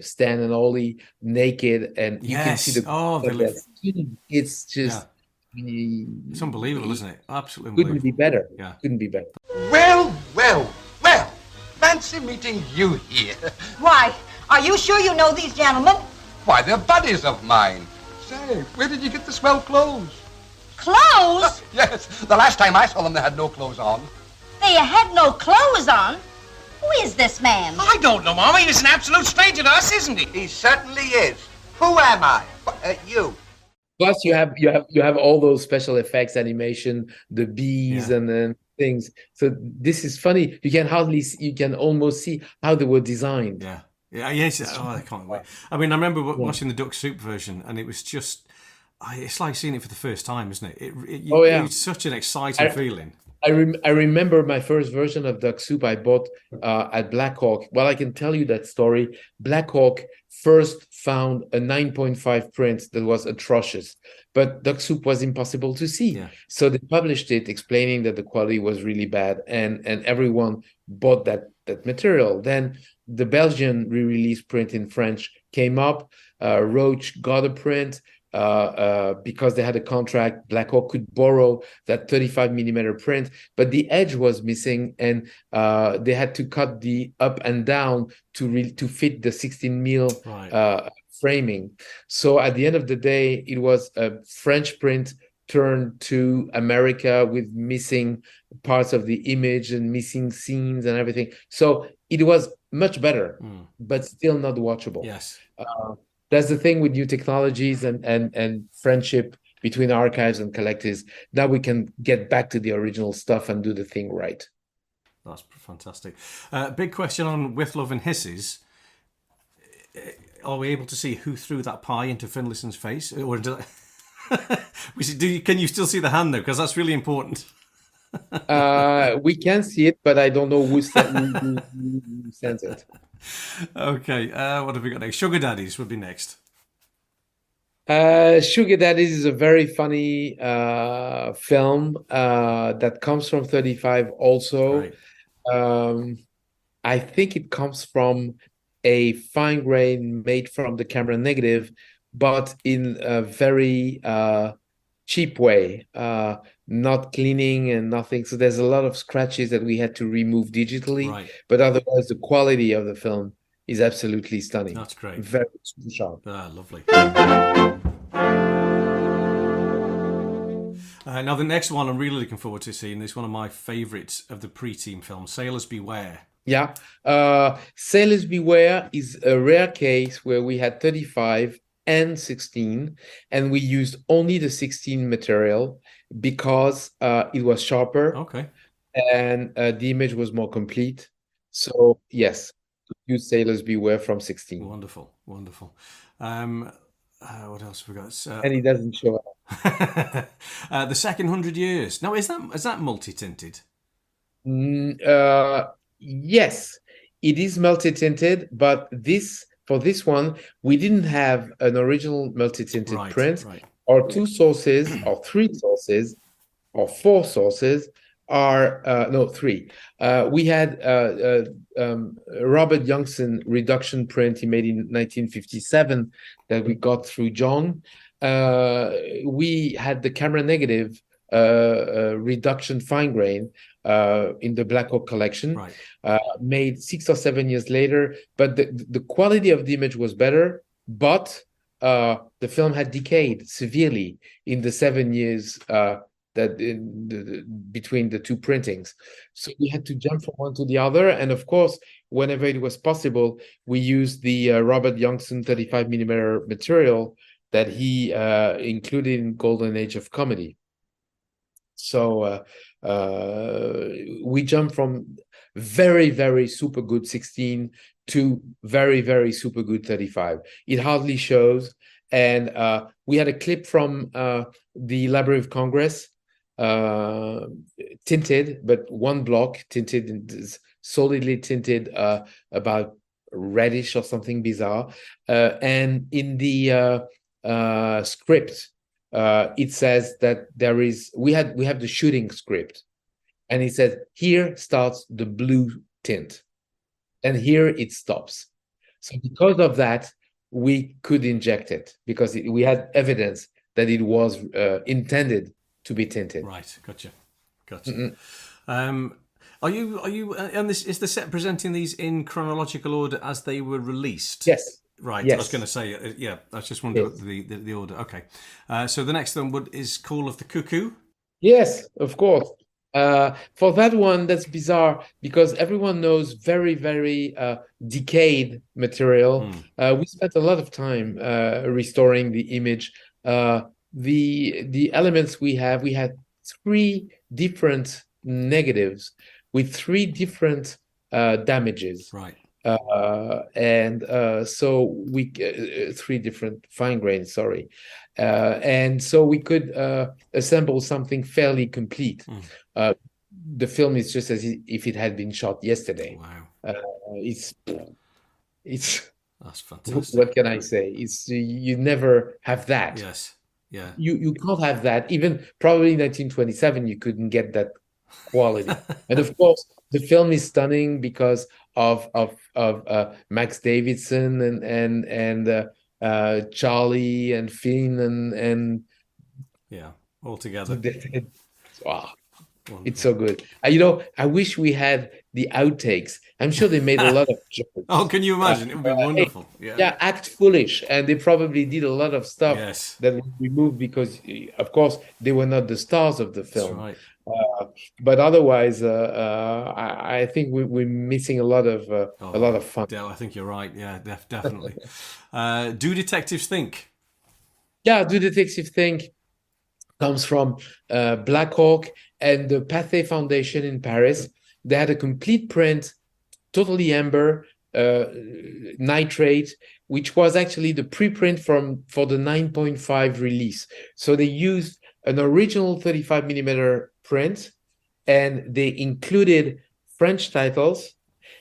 Stan and Ollie naked, and you can see Yes. the Oh, they of look. that skin, it's Yeah. just It's unbelievable, isn't it? Absolutely couldn't be unbelievable. better. Yeah. Couldn't be better. Well, well, well. Fancy meeting you here. Why? Are you sure you know these gentlemen? Why, they're buddies of mine. Say, where did you get the swell clothes? Clothes? Yes, the last time I saw them, they had no clothes on. They had no clothes on. Who is this man? I don't know, Mommy. He's an absolute stranger to us, isn't he? He certainly is. Who am I? You. Plus, you have all those special effects, animation, the bees, Yeah. and then things. So this is funny. You can almost see how they were designed. Yeah. Yeah. Yes. Oh, I can't wait. I mean, I remember watching the Duck Soup version, and it was just. It's like seeing it for the first time, isn't it? Oh, yeah. It's such an exciting feeling. I remember my first version of Duck Soup I bought at Black Hawk. Well, I can tell you that story. Black Hawk first found a 9.5 print that was atrocious, but Duck Soup was impossible to see. Yeah. So they published it explaining that the quality was really bad, and everyone bought that material. Then the Belgian re-release print in French came up. Roach got a print. Because they had a contract, Black Hawk could borrow that 35 millimeter print, but the edge was missing, and they had to cut the up and down to fit the 16 mil framing. So at the end of the day, it was a French print turned to America with missing parts of the image and missing scenes and everything. So it was much better, but still not watchable. Yes. That's the thing with new technologies and friendship between archives and collectors. Now we can get back to the original stuff and do the thing right. That's fantastic. Big question on With Love and Hisses. Are we able to see who threw that pie into Finlayson's face? Or can you still see the hand, though? Because that's really important. We can see it, but I don't know who sent it. Okay, what have we got next? Sugar Daddies would be next. Sugar Daddies is a very funny film that comes from 35 also. Right. I think it comes from a fine grain made from the camera negative, but in a very cheap way, not cleaning and nothing. So there's a lot of scratches that we had to remove digitally, right. But otherwise the quality of the film is absolutely stunning. That's great. Very sharp. Ah, lovely. Now the next one I'm really looking forward to seeing is one of my favourites of the pre-team films, Sailors Beware. Yeah. Sailors Beware is a rare case where we had 35 and 16, and we used only the 16 material because it was sharper. Okay. And the image was more complete. So yes, use Sailors Beware from 16. Wonderful. What else have we got? And it doesn't show up. The Second 100 Years. Now, is that multi-tinted? Yes, it is multi-tinted, but for this one, we didn't have an original multi-tinted print. Right. Our two sources, or three sources, or four sources are three. We had Robert Youngson reduction print he made in 1957 that we got through John. We had the camera negative reduction fine grain in the Black Hawk collection, right. Made 6 or 7 years later, but the quality of the image was better, but the film had decayed severely in the 7 years between the two printings. So we had to jump from one to the other, and of course, whenever it was possible, we used the Robert Youngson 35 millimeter material that he included in Golden Age of Comedy. So we jumped from very, very super good 16 to very, very super good 35. It hardly shows. And we had a clip from the Library of Congress, tinted, but one block tinted, solidly tinted, about reddish or something bizarre. And in the script, it says that we have the shooting script, and it says here starts the blue tint, and here it stops. So because of that, we could inject it because we had evidence that it was intended to be tinted. Right, gotcha. Are you and this is the set presenting these in chronological order as they were released? Yes. Right. Yes. I was going to say, yeah. I was just wondering the order. Okay. So the next one is Call of the Cuckoo. Yes, of course. For that one, that's bizarre because everyone knows very, very decayed material. We spent a lot of time restoring the image. The elements we had 3 different negatives with 3 different damages. Right. So we 3 different fine grains, sorry. And so we could assemble something fairly complete. The film is just as if it had been shot yesterday. Wow. It's That's fantastic. What can I say? It's you never have that. Yes. Yeah. You can't have that. Even probably in 1927, you couldn't get that quality. And of course, the film is stunning because of Max Davidson and Charlie and Finn and yeah, all together. Wow. It's so good. I wish we had the outtakes. I'm sure they made a lot of jokes. Oh, can you imagine? It would be wonderful. Yeah, act foolish. And they probably did a lot of stuff that was removed because, of course, they were not the stars of the film. That's right. But otherwise, I think we're missing a lot of fun. I think you're right. Yeah, definitely. Do Detectives Think? Yeah, Do Detectives Think comes from Black Hawk and the Pathé Foundation in Paris. They had a complete print, totally amber, nitrate, which was actually the preprint for the 9.5 release. So they used an original 35mm print, and they included French titles,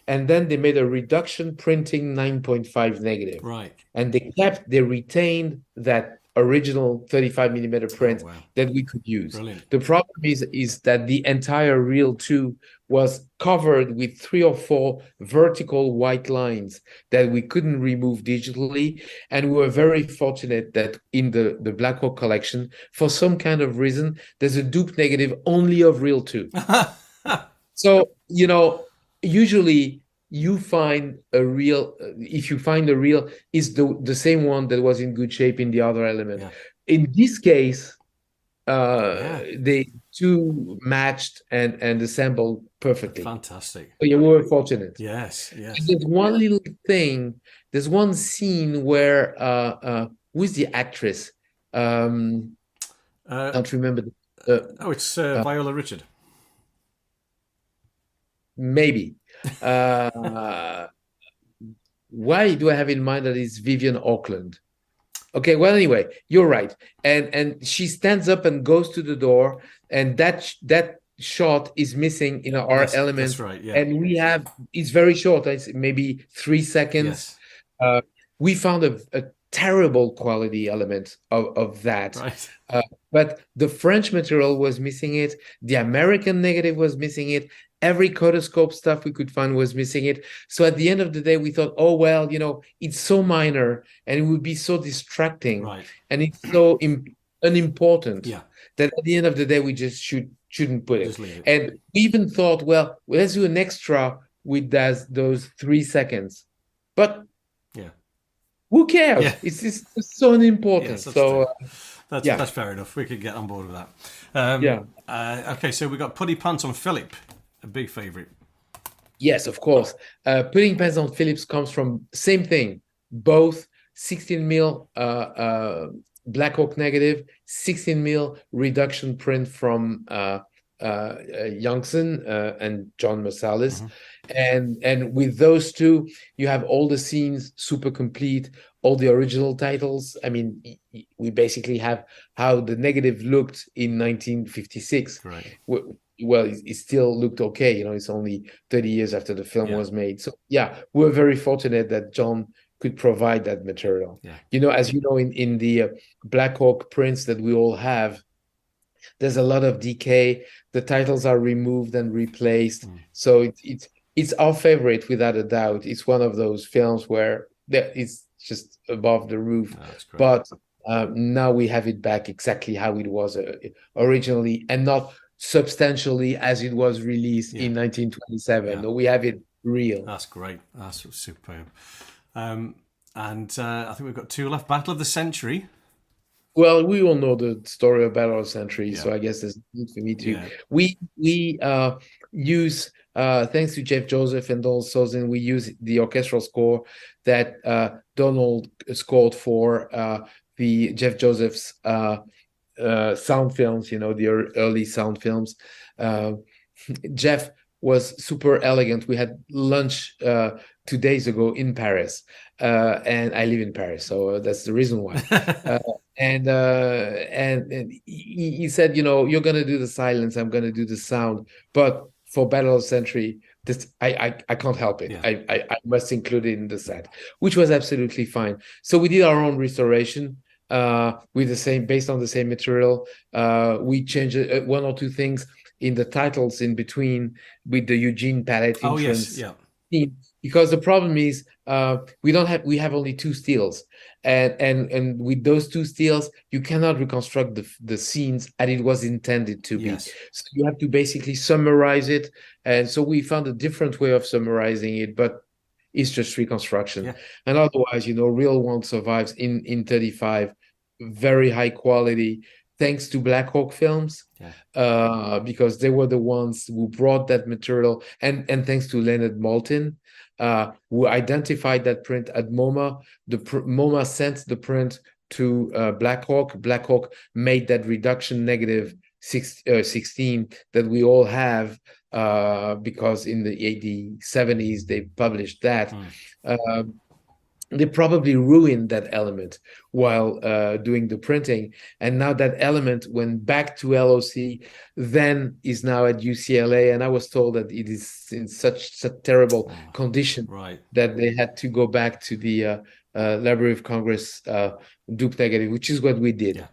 and then they made a reduction printing 9.5 negative. Right. And they retained that original 35mm print that we could use. Brilliant. The problem is that the entire reel 2 was covered with 3 or 4 vertical white lines that we couldn't remove digitally. And we were very fortunate that in the Black Hawk collection, for some kind of reason, there's a dupe negative only of reel 2. So, usually you find a reel, if you find a reel, is the same one that was in good shape in the other element. Yeah. In this case, they 2 matched and assembled perfectly. Fantastic. So you were fortunate. Yes. And there's one little thing. There's one scene where who's the actress? I don't remember. It's Viola Richard. Maybe. Why do I have in mind that it's Vivian Auckland? Okay, well, anyway, you're right. And she stands up and goes to the door, and that shot is missing in our element. That's right, yeah. And it's very short. It's maybe 3 seconds. Yes. We found a terrible quality element of that. Right. But the French material was missing it. The American negative was missing it. Every Codoscope stuff we could find was missing it. So at the end of the day, we thought, oh, well, it's so minor and it would be so distracting. Right. And it's so unimportant that at the end of the day, we just shouldn't put it. leave it. And we even thought, well, let's do an extra with those 3 seconds. But who cares? Yeah. It's so unimportant. That's fair enough. We could get on board with that. Okay, so we got Putty Pants on Philip, a big favourite. Yes, of course. Putting Pants on Phillips comes from same thing. Both 16mm Black Hawk negative, 16mm reduction print from Youngson and John Marsalis. And with those 2, you have all the scenes super complete, all the original titles. I mean, we basically have how the negative looked in 1956. Right. Well, it still looked okay. It's only 30 years after the film was made. So, we're very fortunate that John could provide that material. Yeah. You know, as you know, in the Black Hawk prints that we all have, there's a lot of decay. The titles are removed and replaced. So it's our favorite without a doubt. It's one of those films where it's just above the roof. Oh, that's great. But now we have it back exactly how it was originally, and not substantially as it was released in 1927. Yeah. No, we have it real. That's great. That's superb. And I think we've got two left. Battle of the Century. Well, we all know the story of Battle of the Century, Yeah. so I guess there's no need for me to. Yeah. We use thanks to Jeff Joseph and Donald Sozin, we use the orchestral score that Donald scored for the Jeff Joseph's sound films. You know, the early sound films. Jeff was super elegant. We had lunch 2 days ago in Paris, and I live in Paris, so that's the reason why. And he said, you know, you're gonna do the silence, I'm gonna do the sound, but for Battle of the Century, this I can't help it. Yeah. I must include it in the set, which was absolutely fine. So we did our own restoration with the same, based on the same material. We changed one or two things in the titles in between with the Eugene palette Oh, entrance. yes. Yeah. Theme, because the problem is we have only two stills, and with those two stills you cannot reconstruct the scenes as it was intended to be. Yes. So you have to basically summarize it, and so we found a different way of summarizing it, but it's just reconstruction. Yeah. And otherwise, you know, Real One survives in 35, very high quality, thanks to Black Hawk Films. Yeah. Because they were the ones who brought that material, and thanks to Leonard Maltin, who identified that print at MoMA. MoMA sent the print to Black Hawk. Black Hawk made that reduction negative 16 that we all have, because in the 70s they published that. They probably ruined that element while doing the printing, and now that element went back to LOC, then is now at UCLA, and I was told that it is in such terrible condition that they had to go back to the Library of Congress dupe negative, which is what we did. Yeah.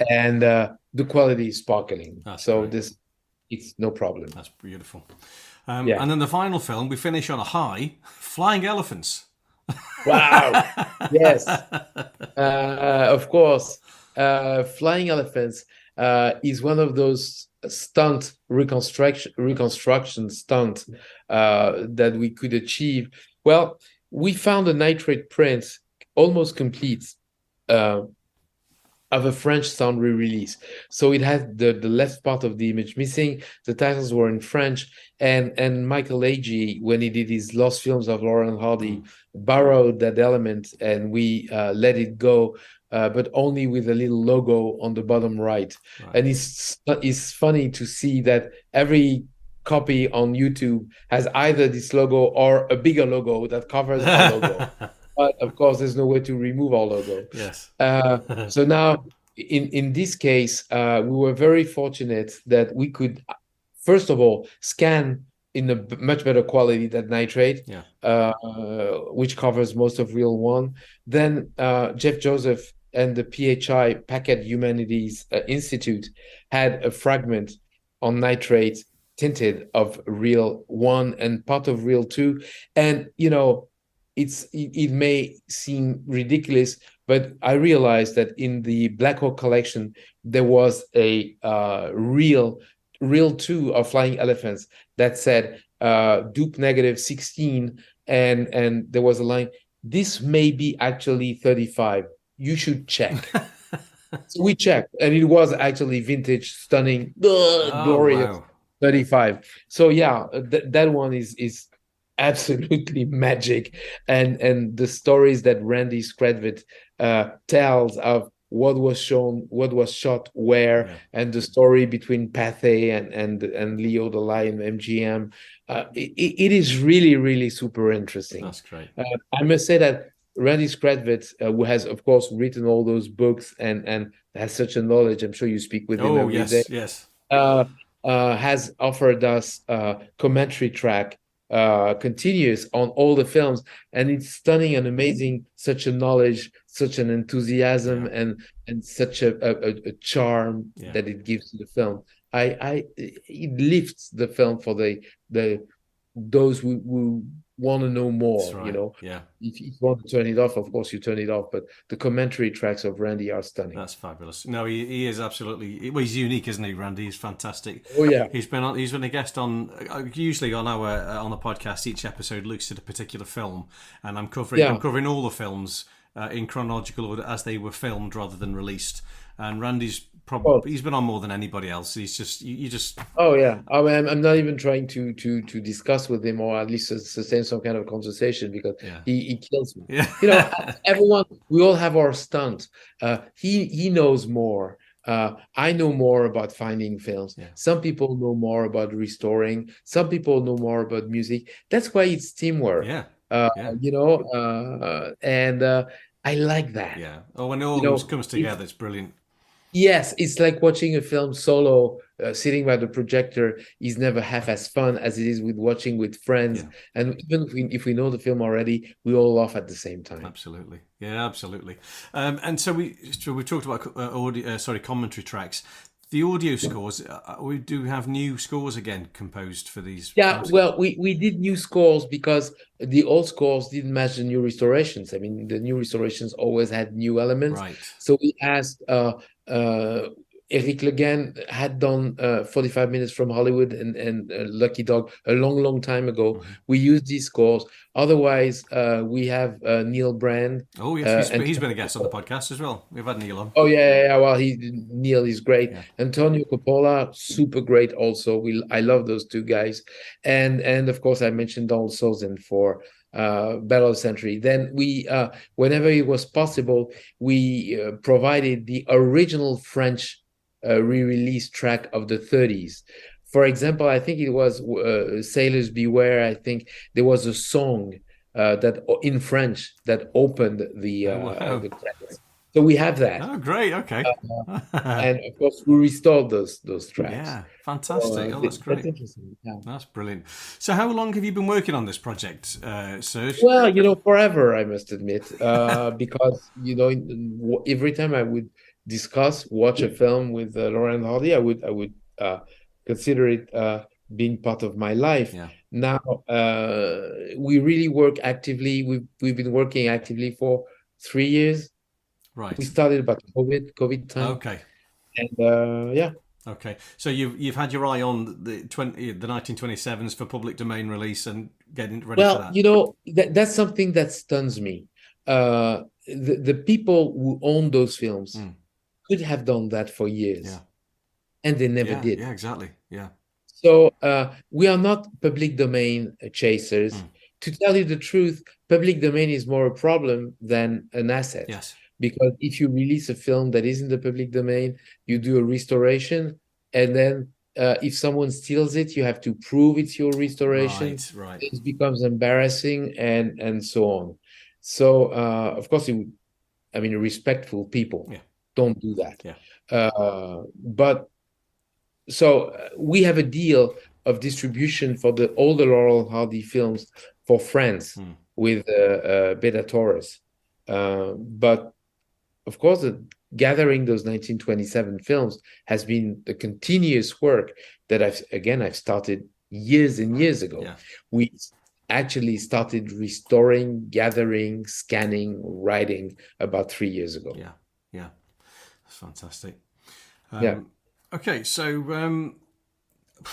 And the quality is sparkling. That's so great. It's no problem. That's beautiful. And then the final film, we finish on a high, Flying Elephants. Wow. Yes. Of course. Flying Elephants is one of those stunt reconstruction stunt that we could achieve. Well, we found a nitrate print almost complete of a French sound re-release. So it had the left part of the image missing. The titles were in French, and Michael Agee, when he did his Lost Films of Laurel Hardy, borrowed that element, and we let it go, but only with a little logo on the bottom right. And it's funny to see that every copy on YouTube has either this logo or a bigger logo that covers our logo. But of course, there's no way to remove our logo. Yes. So now, in this case, we were very fortunate that we could, first of all, scan in a much better quality than nitrate, which covers most of Real One. Then Jeff Joseph and the PHI Packet Humanities Institute had a fragment on nitrate tinted of Real One and part of Real Two, and you know. It may seem ridiculous, but I realized that in the Black Hawk collection there was a Real 2 of Flying Elephants that said dupe negative 16, and there was a line, this may be actually 35. You should check. So we checked, and it was actually vintage, stunning, glorious 35. So yeah, that one is absolutely magic, and the stories that Randy Skredvit tells of what was shown, what was shot where, and the story between Pathé and Leo the Lion MGM, it is really super interesting. That's great. I must say that Randy Skredvit, who has of course written all those books and has such a knowledge, I'm sure you speak with him every day. Yes. Has offered us a commentary track continuous on all the films, and it's stunning and amazing. Such a knowledge, such an enthusiasm, and such a charm that it gives to the film. It lifts the film for the those who want to know more. Right. You know, Yeah. if you want to turn it off, of course you turn it off. But the commentary tracks of Randy are stunning. That's fabulous. No, he is absolutely. Well, he's unique, isn't he, Randy? He's fantastic. Oh yeah. He's been a guest on usually on our on the podcast. Each episode looks at a particular film, and I'm covering all the films in chronological order as they were filmed rather than released. And Randy's probably he's been on more than anybody else. He's just you just. Oh yeah, I mean, I'm not even trying to discuss with him or at least sustain some kind of conversation because he kills me. Yeah. You know, everyone, we all have our stunt. He knows more. I know more about finding films. Yeah. Some people know more about restoring. Some people know more about music. That's why it's teamwork. Yeah. You know, and I like that. Yeah. Oh, when it all comes together, it's brilliant. Yes, it's like watching a film solo, sitting by the projector is never half as fun as it is with watching with friends. Yeah. And even if we know the film already, we all laugh at the same time. Absolutely, yeah, absolutely. And so we talked about commentary tracks. The audio scores, we do have new scores again composed for these. Yeah, films. well, we did new scores because the old scores didn't match the new restorations. I mean, the new restorations always had new elements. Right. So we asked Eric Le Guin had done 45 Minutes from Hollywood and Lucky Dog a long time ago. Mm-hmm. We used these scores. Otherwise, we have Neil Brand. Oh yes, he's been a guest on the podcast as well. We've had Neil on. Oh yeah. Well, Neil is great. Yeah. Antonio Coppola, super great. Also, I love those two guys. And of course, I mentioned Donald Suzanne for Battle of the Century. Then we, whenever it was possible, we provided the original French re-release track of the 30s. For example, I think it was Sailors Beware. I think there was a song that in French that opened the credits. So we have that. Oh, great! Okay. And of course, we restored those tracks. Yeah, fantastic. That's great. That's interesting. Yeah. That's brilliant. So, how long have you been working on this project, Serge? Well, forever, I must admit, because every time I would watch a film with Laurel Hardy, I would consider it being part of my life. Yeah. Now we really work actively. We've been working actively for 3 years. Right. We started about COVID time. Okay. And yeah. Okay. So you've had your eye on the 1927s for public domain release and getting ready for that. Well, that's something that stuns me. The people who own those films could have done that for years, and they never did. Yeah, exactly. Yeah. So we are not public domain chasers. To tell you the truth, public domain is more a problem than an asset. Yes. Because if you release a film that is in the public domain, you do a restoration, and then if someone steals it, you have to prove it's your restoration. Right. It becomes embarrassing and so on. So of course, respectful people don't do that. Yeah. But so we have a deal of distribution for all the Laurel Hardy films for France with Beta Taurus. But of course, gathering those 1927 films has been the continuous work that I've started years and years ago. Yeah. We actually started restoring, gathering, scanning, writing about 3 years ago. Yeah. That's fantastic. Yeah. Okay, so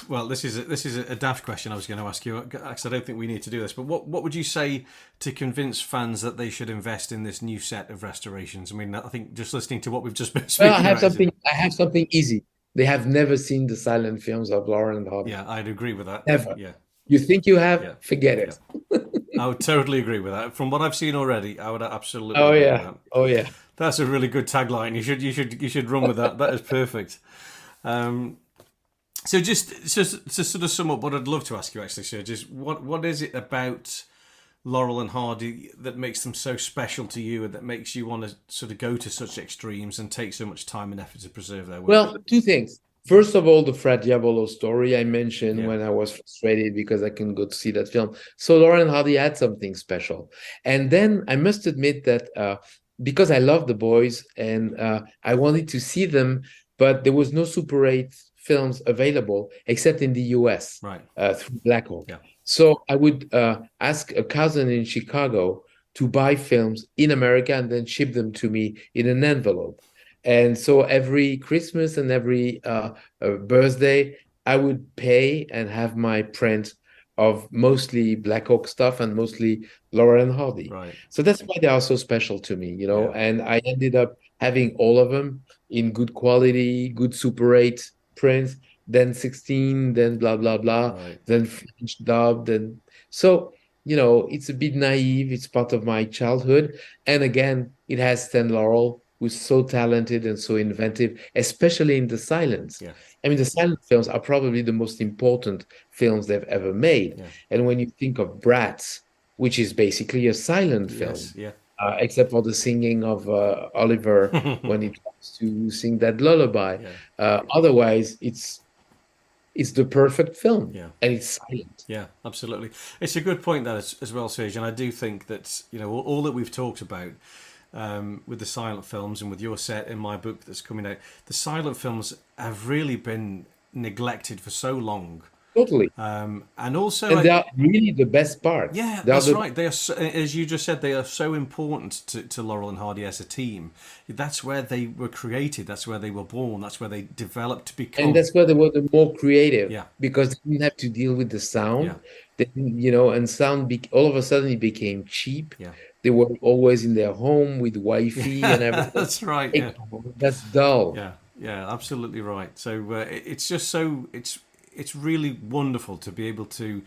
well, this is a daft question I was going to ask you. Actually, I don't think we need to do this, but what would you say to convince fans that they should invest in this new set of restorations? I mean, I think just listening to what we've just been speaking I have something easy. They have never seen the silent films of Laurel Hardy. Yeah, I'd agree with that. Never. Yeah. You think you have? Forget it. Yeah. I would totally agree with that. From what I've seen already, I would absolutely. Oh agree yeah. With that. Oh yeah. That's a really good tagline. You should run with that. That is perfect. So just to sort of sum up, what I'd love to ask you actually, Serge, is what is it about Laurel and Hardy that makes them so special to you and that makes you want to sort of go to such extremes and take so much time and effort to preserve their work? Well, two things. First of all, the Fra Diavolo story I mentioned Yeah. when I was frustrated because I couldn't go to see that film. So Laurel Hardy had something special. And then I must admit that because I love the boys and I wanted to see them, but there was no Super 8 films available except in the US Right. through Black Hawk. Yeah. So I would ask a cousin in Chicago to buy films in America and then ship them to me in an envelope. And so every Christmas and every birthday, I would pay and have my print of mostly Black Hawk stuff and mostly Laurel and Hardy. Right. So that's why they are so special to me, you know. Yeah. And I ended up having all of them in good quality, good Super 8 prints, then 16, then blah blah blah, Right. then French dubbed, and so you know it's a bit naive. It's part of my childhood, and again, it has Stan Laurel, who's so talented and so inventive, especially in the silence. Yeah. I mean, the silent films are probably the most important films they've ever made. Yeah. And when you think of Bratz, which is basically a silent film, Yes. Yeah. except for the singing of Oliver when he tries to sing that lullaby. Yeah. Otherwise, it's the perfect film, Yeah. and it's silent. Yeah, absolutely. It's a good point that as well, Serge, and I do think that all that we've talked about with the silent films and with your set in my book that's coming out, the silent films have really been neglected for so long. Totally. And also, And they are really the best part. yeah, They are that's the- right. They are, as you just said, they are so important to Laurel and Hardy as a team. That's where they were created. That's where they were born. That's where they developed to become. And that's why they were the more creative. Yeah. Because they didn't have to deal with the sound. Yeah. They didn't, and sound all of a sudden it became cheap. Yeah. They were always in their home with Wi-Fi and everything. That's right. Yeah. That's dull. Yeah, yeah, absolutely right. So it's just it's really wonderful to be able to,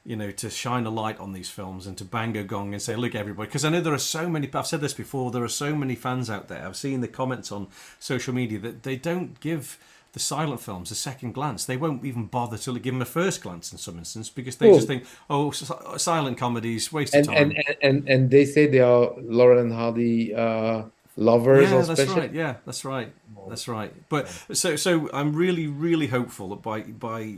to shine a light on these films and to bang a gong and say, look, everybody, because I know there are so many. I've said this before. There are so many fans out there. I've seen the comments on social media that they don't give the silent films a second glance. They won't even bother to give them a first glance in some instances because they just think, oh, silent comedies, waste of time. And they say they are Laurel and Hardy lovers. Yeah, or that's special. right. Yeah, that's right. That's right. But so I'm really, really hopeful that by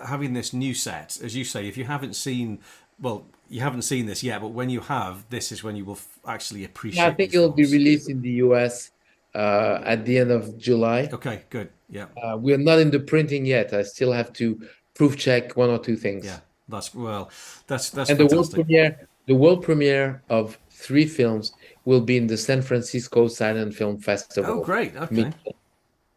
having this new set, as you say, if you haven't seen, well, you haven't seen this yet, but when you have, this is when you will actually appreciate. Yeah, I think these it'll be films. released in the US at the end of July. Okay, good. Yeah. We're not in the printing yet. I still have to proof check one or two things. Yeah. That's And fantastic. the world premiere of 3 films will be in the San Francisco Silent Film Festival. Oh, great. Okay.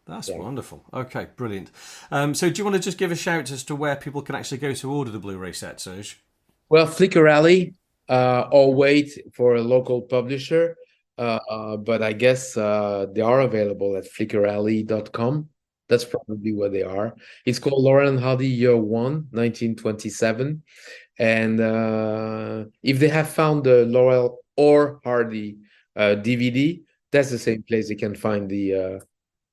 That's wonderful. Okay, brilliant. So do you want to just give a shout as to where people can actually go to order the Blu-ray set, Serge? Well, Flickr Alley, or wait for a local publisher. But I guess they are available at flickralley.com. That's probably where they are. It's called Laurel and Hardy Year 1, 1927. And if they have found the Laurel or Hardy DVD, that's the same place they can find the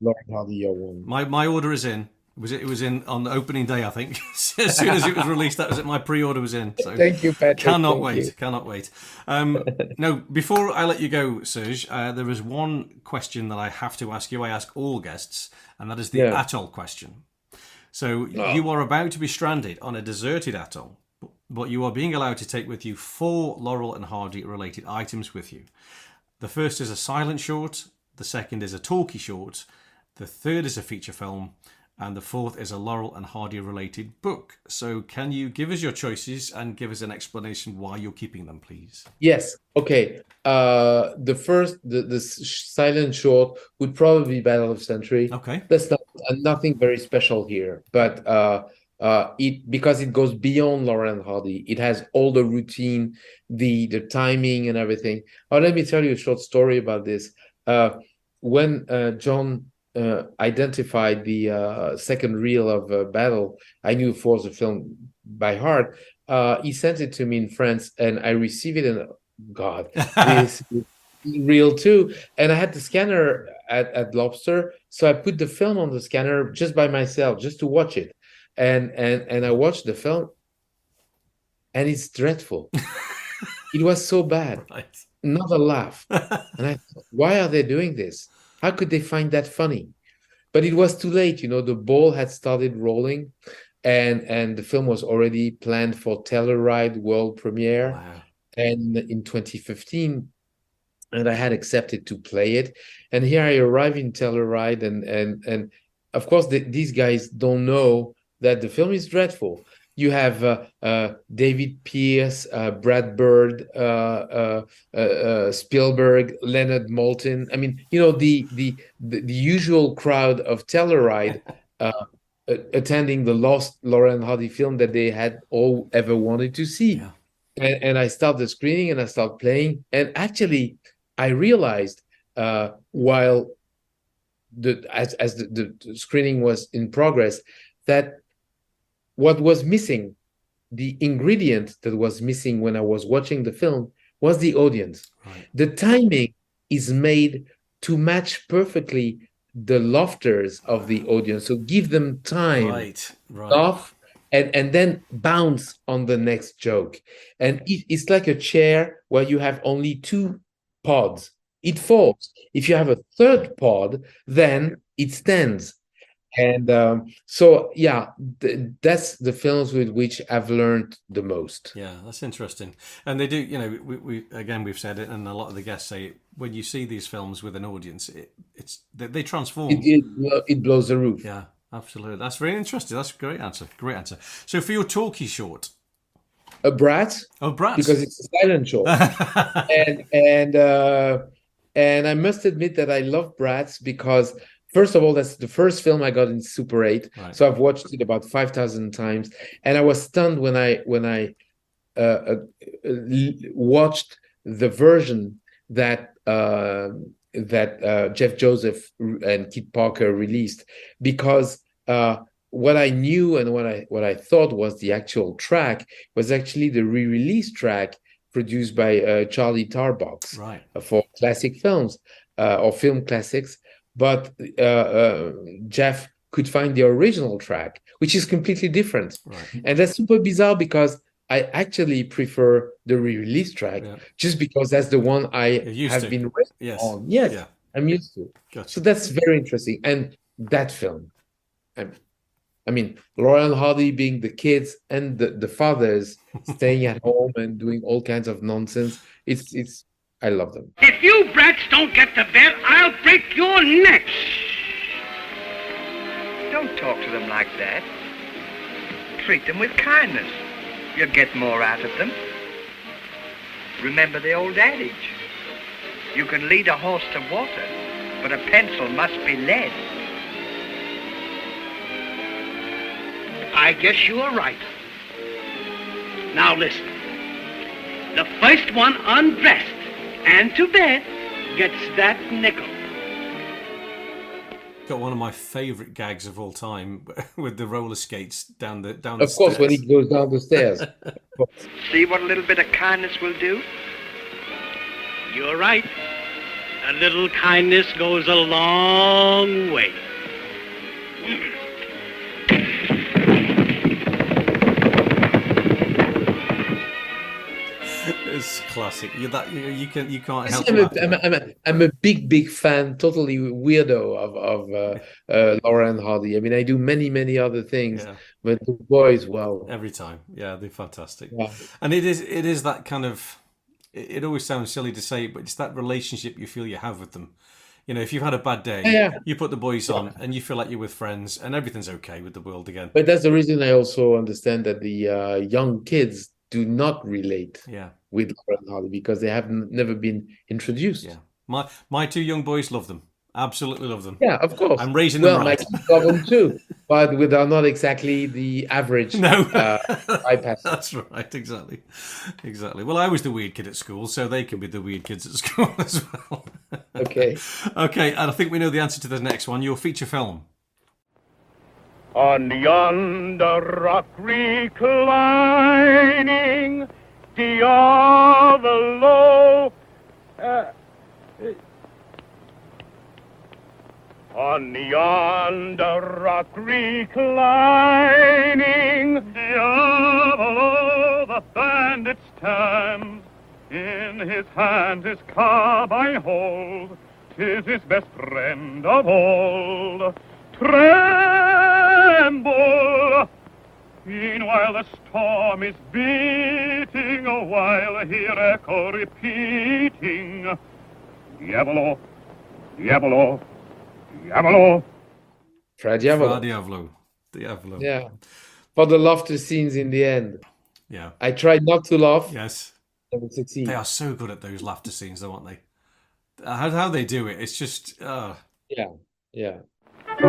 Laurel and Hardy Year 1. My order is in. It was in on the opening day, I think. As soon as it was released, that was it. My pre-order was in. So Thank you, Patrick. Cannot Thank wait. you. Cannot wait. No, before I let you go, Serge, there is one question that I have to ask you. I ask all guests, and that is the atoll question. So you are about to be stranded on a deserted atoll, but you are being allowed to take with you 4 Laurel and Hardy related items with you. The first is a silent short, the second is a talkie short, the third is a feature film, and the fourth is a Laurel and Hardy related book. So can you give us your choices and give us an explanation why you're keeping them, please? Yes. Okay. The first, the silent short would probably be Battle of Century. Okay. That's nothing very special here, but because it goes beyond Laurel and Hardy, it has all the routine, the timing, and everything. Oh, let me tell you a short story about this. When John identified the second reel of Battle, I knew it was a film by heart. He sent it to me in France, and I received it, and God, this is real too. And I had the scanner at Lobster, so I put the film on the scanner just by myself, just to watch it. And I watched the film, and it's dreadful. It was so bad, Right. not a laugh. And I thought, why are they doing this? How could they find that funny? but it was too late. The ball had started rolling, and the film was already planned for Telluride world premiere. Wow. And in 2015, and I had accepted to play it. And here I arrive in Telluride, and of course these guys don't know that the film is dreadful. You have David Pierce, Brad Bird, Spielberg, Leonard Maltin. I mean, the usual crowd of Telluride attending the last Laurel Hardy film that they had all ever wanted to see. Yeah. And I start the screening and I start playing, and actually I realized while as the screening was in progress, that what was missing, the ingredient that was missing when I was watching the film, was the audience. Right. The timing is made to match perfectly the laughters of the audience. So give them time, Right. laugh, and then bounce on the next joke. And it's like a chair where you have only two pods. It falls. If you have a third pod, then it stands. And so, yeah, that's the films with which I've learned the most. Yeah, that's interesting. And they do, we've said it, and a lot of the guests say it, when you see these films with an audience, they transform. It blows the roof. Yeah, absolutely. That's very interesting. That's a great answer. Great answer. So for your talkie short, A Brat. Oh, Brat. Because it's a silent short. and I must admit that I love Brats because, first of all, that's the first film I got in Super 8. Right. So I've watched it about 5,000 times. And I was stunned when I watched the version that Jeff Joseph and Kit Parker released, because what I knew and what I thought was the actual track was actually the re-release track produced by Charlie Tarbox, right, for classic films or film classics. But Jeff could find the original track, which is completely different. Right. And that's super bizarre because I actually prefer the re-release track, just because that's the one I have been raised on. Yes, yeah. I'm used to. Gotcha. So that's very interesting. And that film, I mean, Laurel Hardy being the kids and the fathers staying at home and doing all kinds of nonsense. It's I love them. If you brats don't get to bed, I'll break your necks. Don't talk to them like that. Treat them with kindness. You'll get more out of them. Remember the old adage. You can lead a horse to water, but a pencil must be lead. I guess you are right. Now listen. The first one undressed and to bed gets that nickel. Got one of my favourite gags of all time with the roller skates down the Of stairs. course, when he goes down the stairs. See what a little bit of kindness will do? You're right. A little kindness goes a long way. It's classic. You can't help it. I'm a big fan, totally weirdo of Laurel Hardy. I mean, I do many other things, but the boys, well, every time, they're fantastic. Yeah. And it is that kind of. It always sounds silly to say, but it's that relationship you feel you have with them. You know, if you've had a bad day, you put the boys on and you feel like you're with friends and everything's okay with the world again. But that's the reason I also understand that the young kids do not relate with Laurel Hardy because they have never been introduced. Yeah, my two young boys love them. Absolutely love them. Yeah, of course. I'm raising them right. My kids love them too, but they're not exactly the average. No, iPad. That's right. Exactly. Well, I was the weird kid at school, so they can be the weird kids at school as well. Okay. Okay, and I think we know the answer to the next one. Your feature film. On yonder rock reclining, Diavolo. On yonder rock reclining, Diavolo, the bandit stands. In his hand his carbine holds, 'tis his best friend of all. tremble. Meanwhile the storm is beating, while I hear echo repeating, Diavolo, Diavolo, Diavolo. Fra Diavolo. Fra Diavolo. Diavolo. Yeah. For the laughter scenes in the end. Yeah. I tried not to laugh. Yes. And it succeeds. They are so good at those laughter scenes, though, aren't they? How they do it, it's just... Yeah. Yeah. What's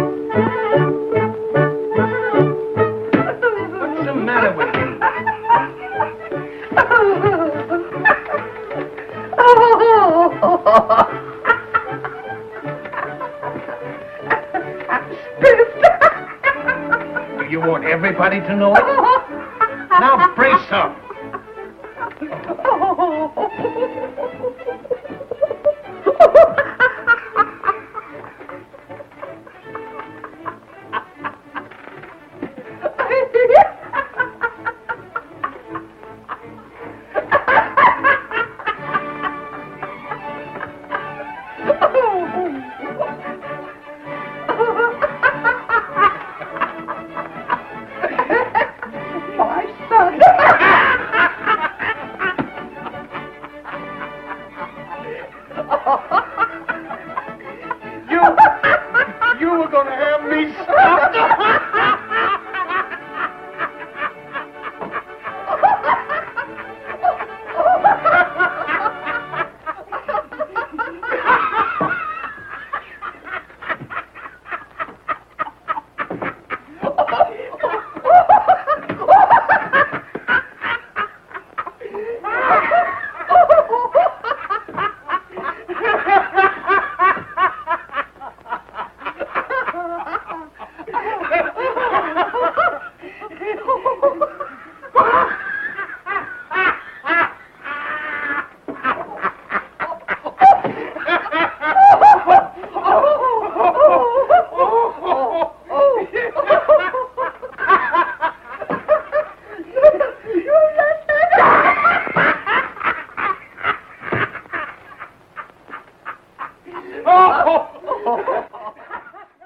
the matter with you? You want everybody to know it? Now brace up. My son. You were gonna have me stopped.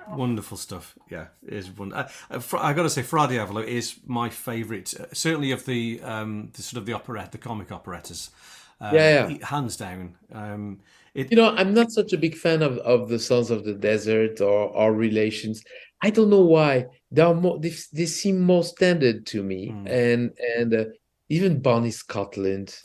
Wonderful stuff. Yeah, it is wonderful. I got to say, Fra Diavolo is my favourite, certainly of the sort of the operette, the comic operettas. Hands down. I'm not such a big fan of the Sons of the Desert or Relations. I don't know why. They seem more standard to me, and even Bonnie Scotland.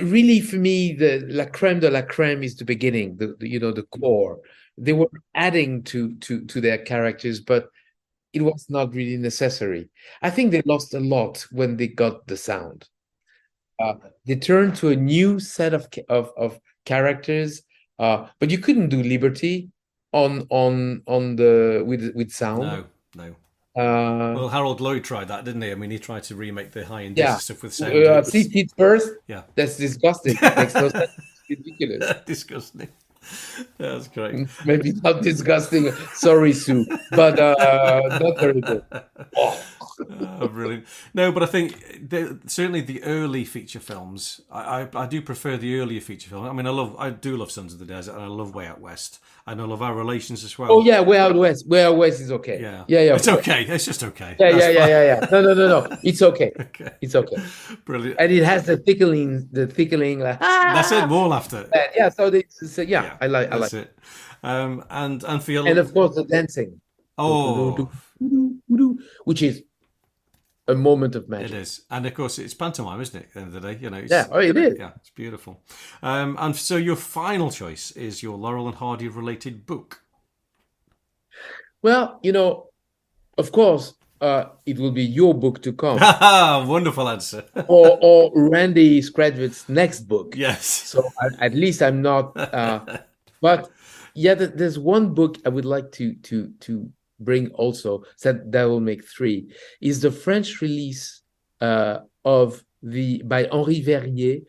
Really, for me, the la crème de la crème is the beginning. The core. They were adding to their characters, but it was not really necessary. I think they lost a lot when they got the sound. They turned to a new set of characters, but you couldn't do Liberty with sound. No. Well, Harold Lloyd tried that, didn't he? I mean, he tried to remake the high-end stuff with sound. See Teeth First? Yeah. That's disgusting. It makes no sense. It's ridiculous. Disgusting. That's great. Maybe not disgusting. Sorry, Sue. But not very good. Oh, brilliant. No, but I think certainly the early feature films, I do prefer the earlier feature films. I mean, I do love Sons of the Desert, and I love Way Out West, and I love Our Relations as well. Oh yeah, Way Out West. Way Out West is okay. Yeah. It's okay. It's just okay. Yeah. No. It's okay. Okay. It's okay. Brilliant. And it has the tickling like. That's it. More laughter. Yeah. So I like. That's it. And for your... And of course the dancing. Oh. Which is a moment of magic. It is. And of course it's pantomime, isn't it, at the end of the day? It is. Yeah, it's beautiful. And so your final choice is your Laurel and Hardy related book. Well, of course, it will be your book to come. Wonderful answer. or Randy Scradwitt's next book. Yes. So at least I'm not. But yeah, there's one book I would like to bring also. That will make three. Is the French release by Henri Verrier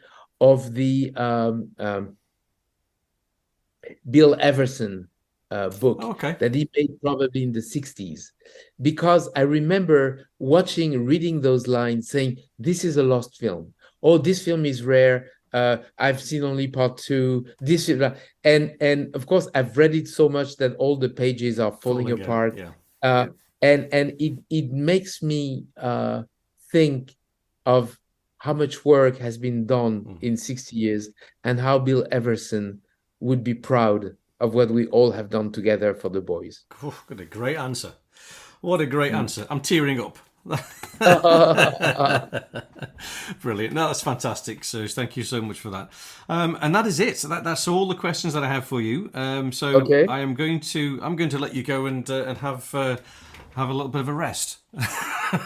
of the Bill Everson book that he made probably in the 60s, because I remember reading those lines saying, this is a lost film. Oh, this film is rare. I've seen only part 2. This is and of course I've read it so much that all the pages are falling apart. Yeah. And it makes me think of how much work has been done in 60 years and how Bill Everson would be proud of what we all have done together for the boys. Oh, what a great answer. What a great answer. I'm tearing up. Brilliant. No, that's fantastic, Serge. Thank you so much for that. And that is it. So that's all the questions that I have for you. Okay. I'm going to let you go and have a little bit of a rest.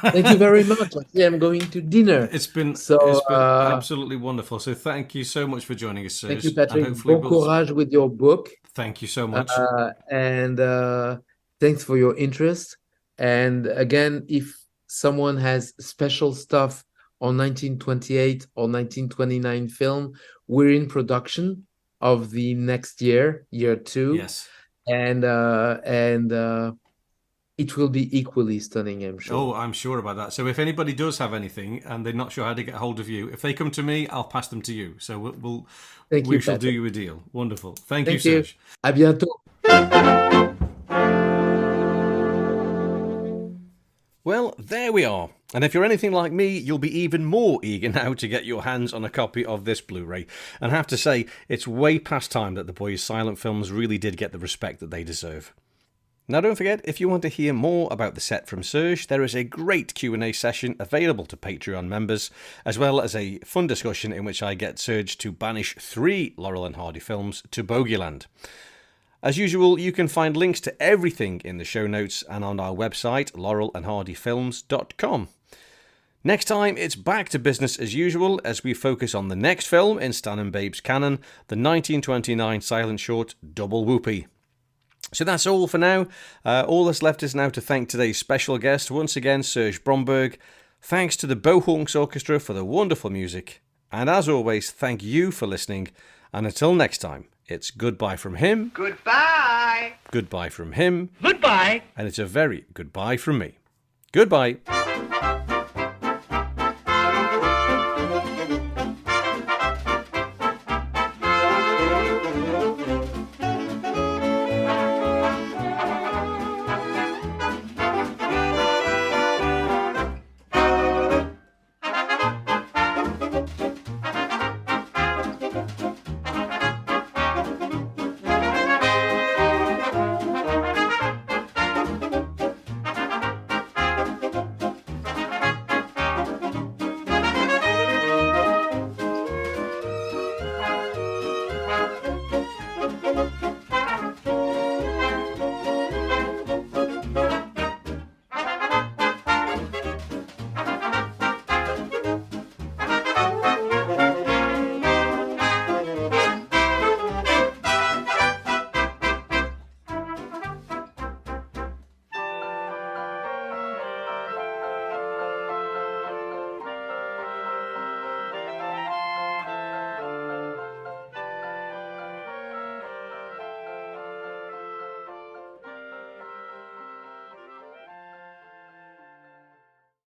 Thank you very much. I'm going to dinner. It's been absolutely wonderful. So thank you so much for joining us, Serge. Thank you, Patrick. Bon courage with your book. Thank you so much. And thanks for your interest. And again, if someone has special stuff on 1928 or 1929 film, we're in production of the next year 2. Yes. And it will be equally stunning, I'm sure. Oh, I'm sure about that. So if anybody does have anything and they're not sure how to get hold of you, if they come to me, I'll pass them to you. So we shall do you a deal. Wonderful. Thank you, Serge. À bientôt. Well, there we are. And if you're anything like me, you'll be even more eager now to get your hands on a copy of this Blu-ray. And I have to say, it's way past time that the boys' silent films really did get the respect that they deserve. Now, don't forget, if you want to hear more about the set from Serge, there is a great Q&A session available to Patreon members, as well as a fun discussion in which I get Serge to banish 3 Laurel and Hardy films to Bogeyland. As usual, you can find links to everything in the show notes and on our website, laurelandhardyfilms.com. Next time, it's back to business as usual as we focus on the next film in Stan and Babe's canon, the 1929 silent short Double Whoopee. So that's all for now. All that's left is now to thank today's special guest, once again, Serge Bromberg. Thanks to the Bohunks Orchestra for the wonderful music. And as always, thank you for listening. And until next time, it's goodbye from him. Goodbye. Goodbye from him. Goodbye. And it's a very goodbye from me. Goodbye.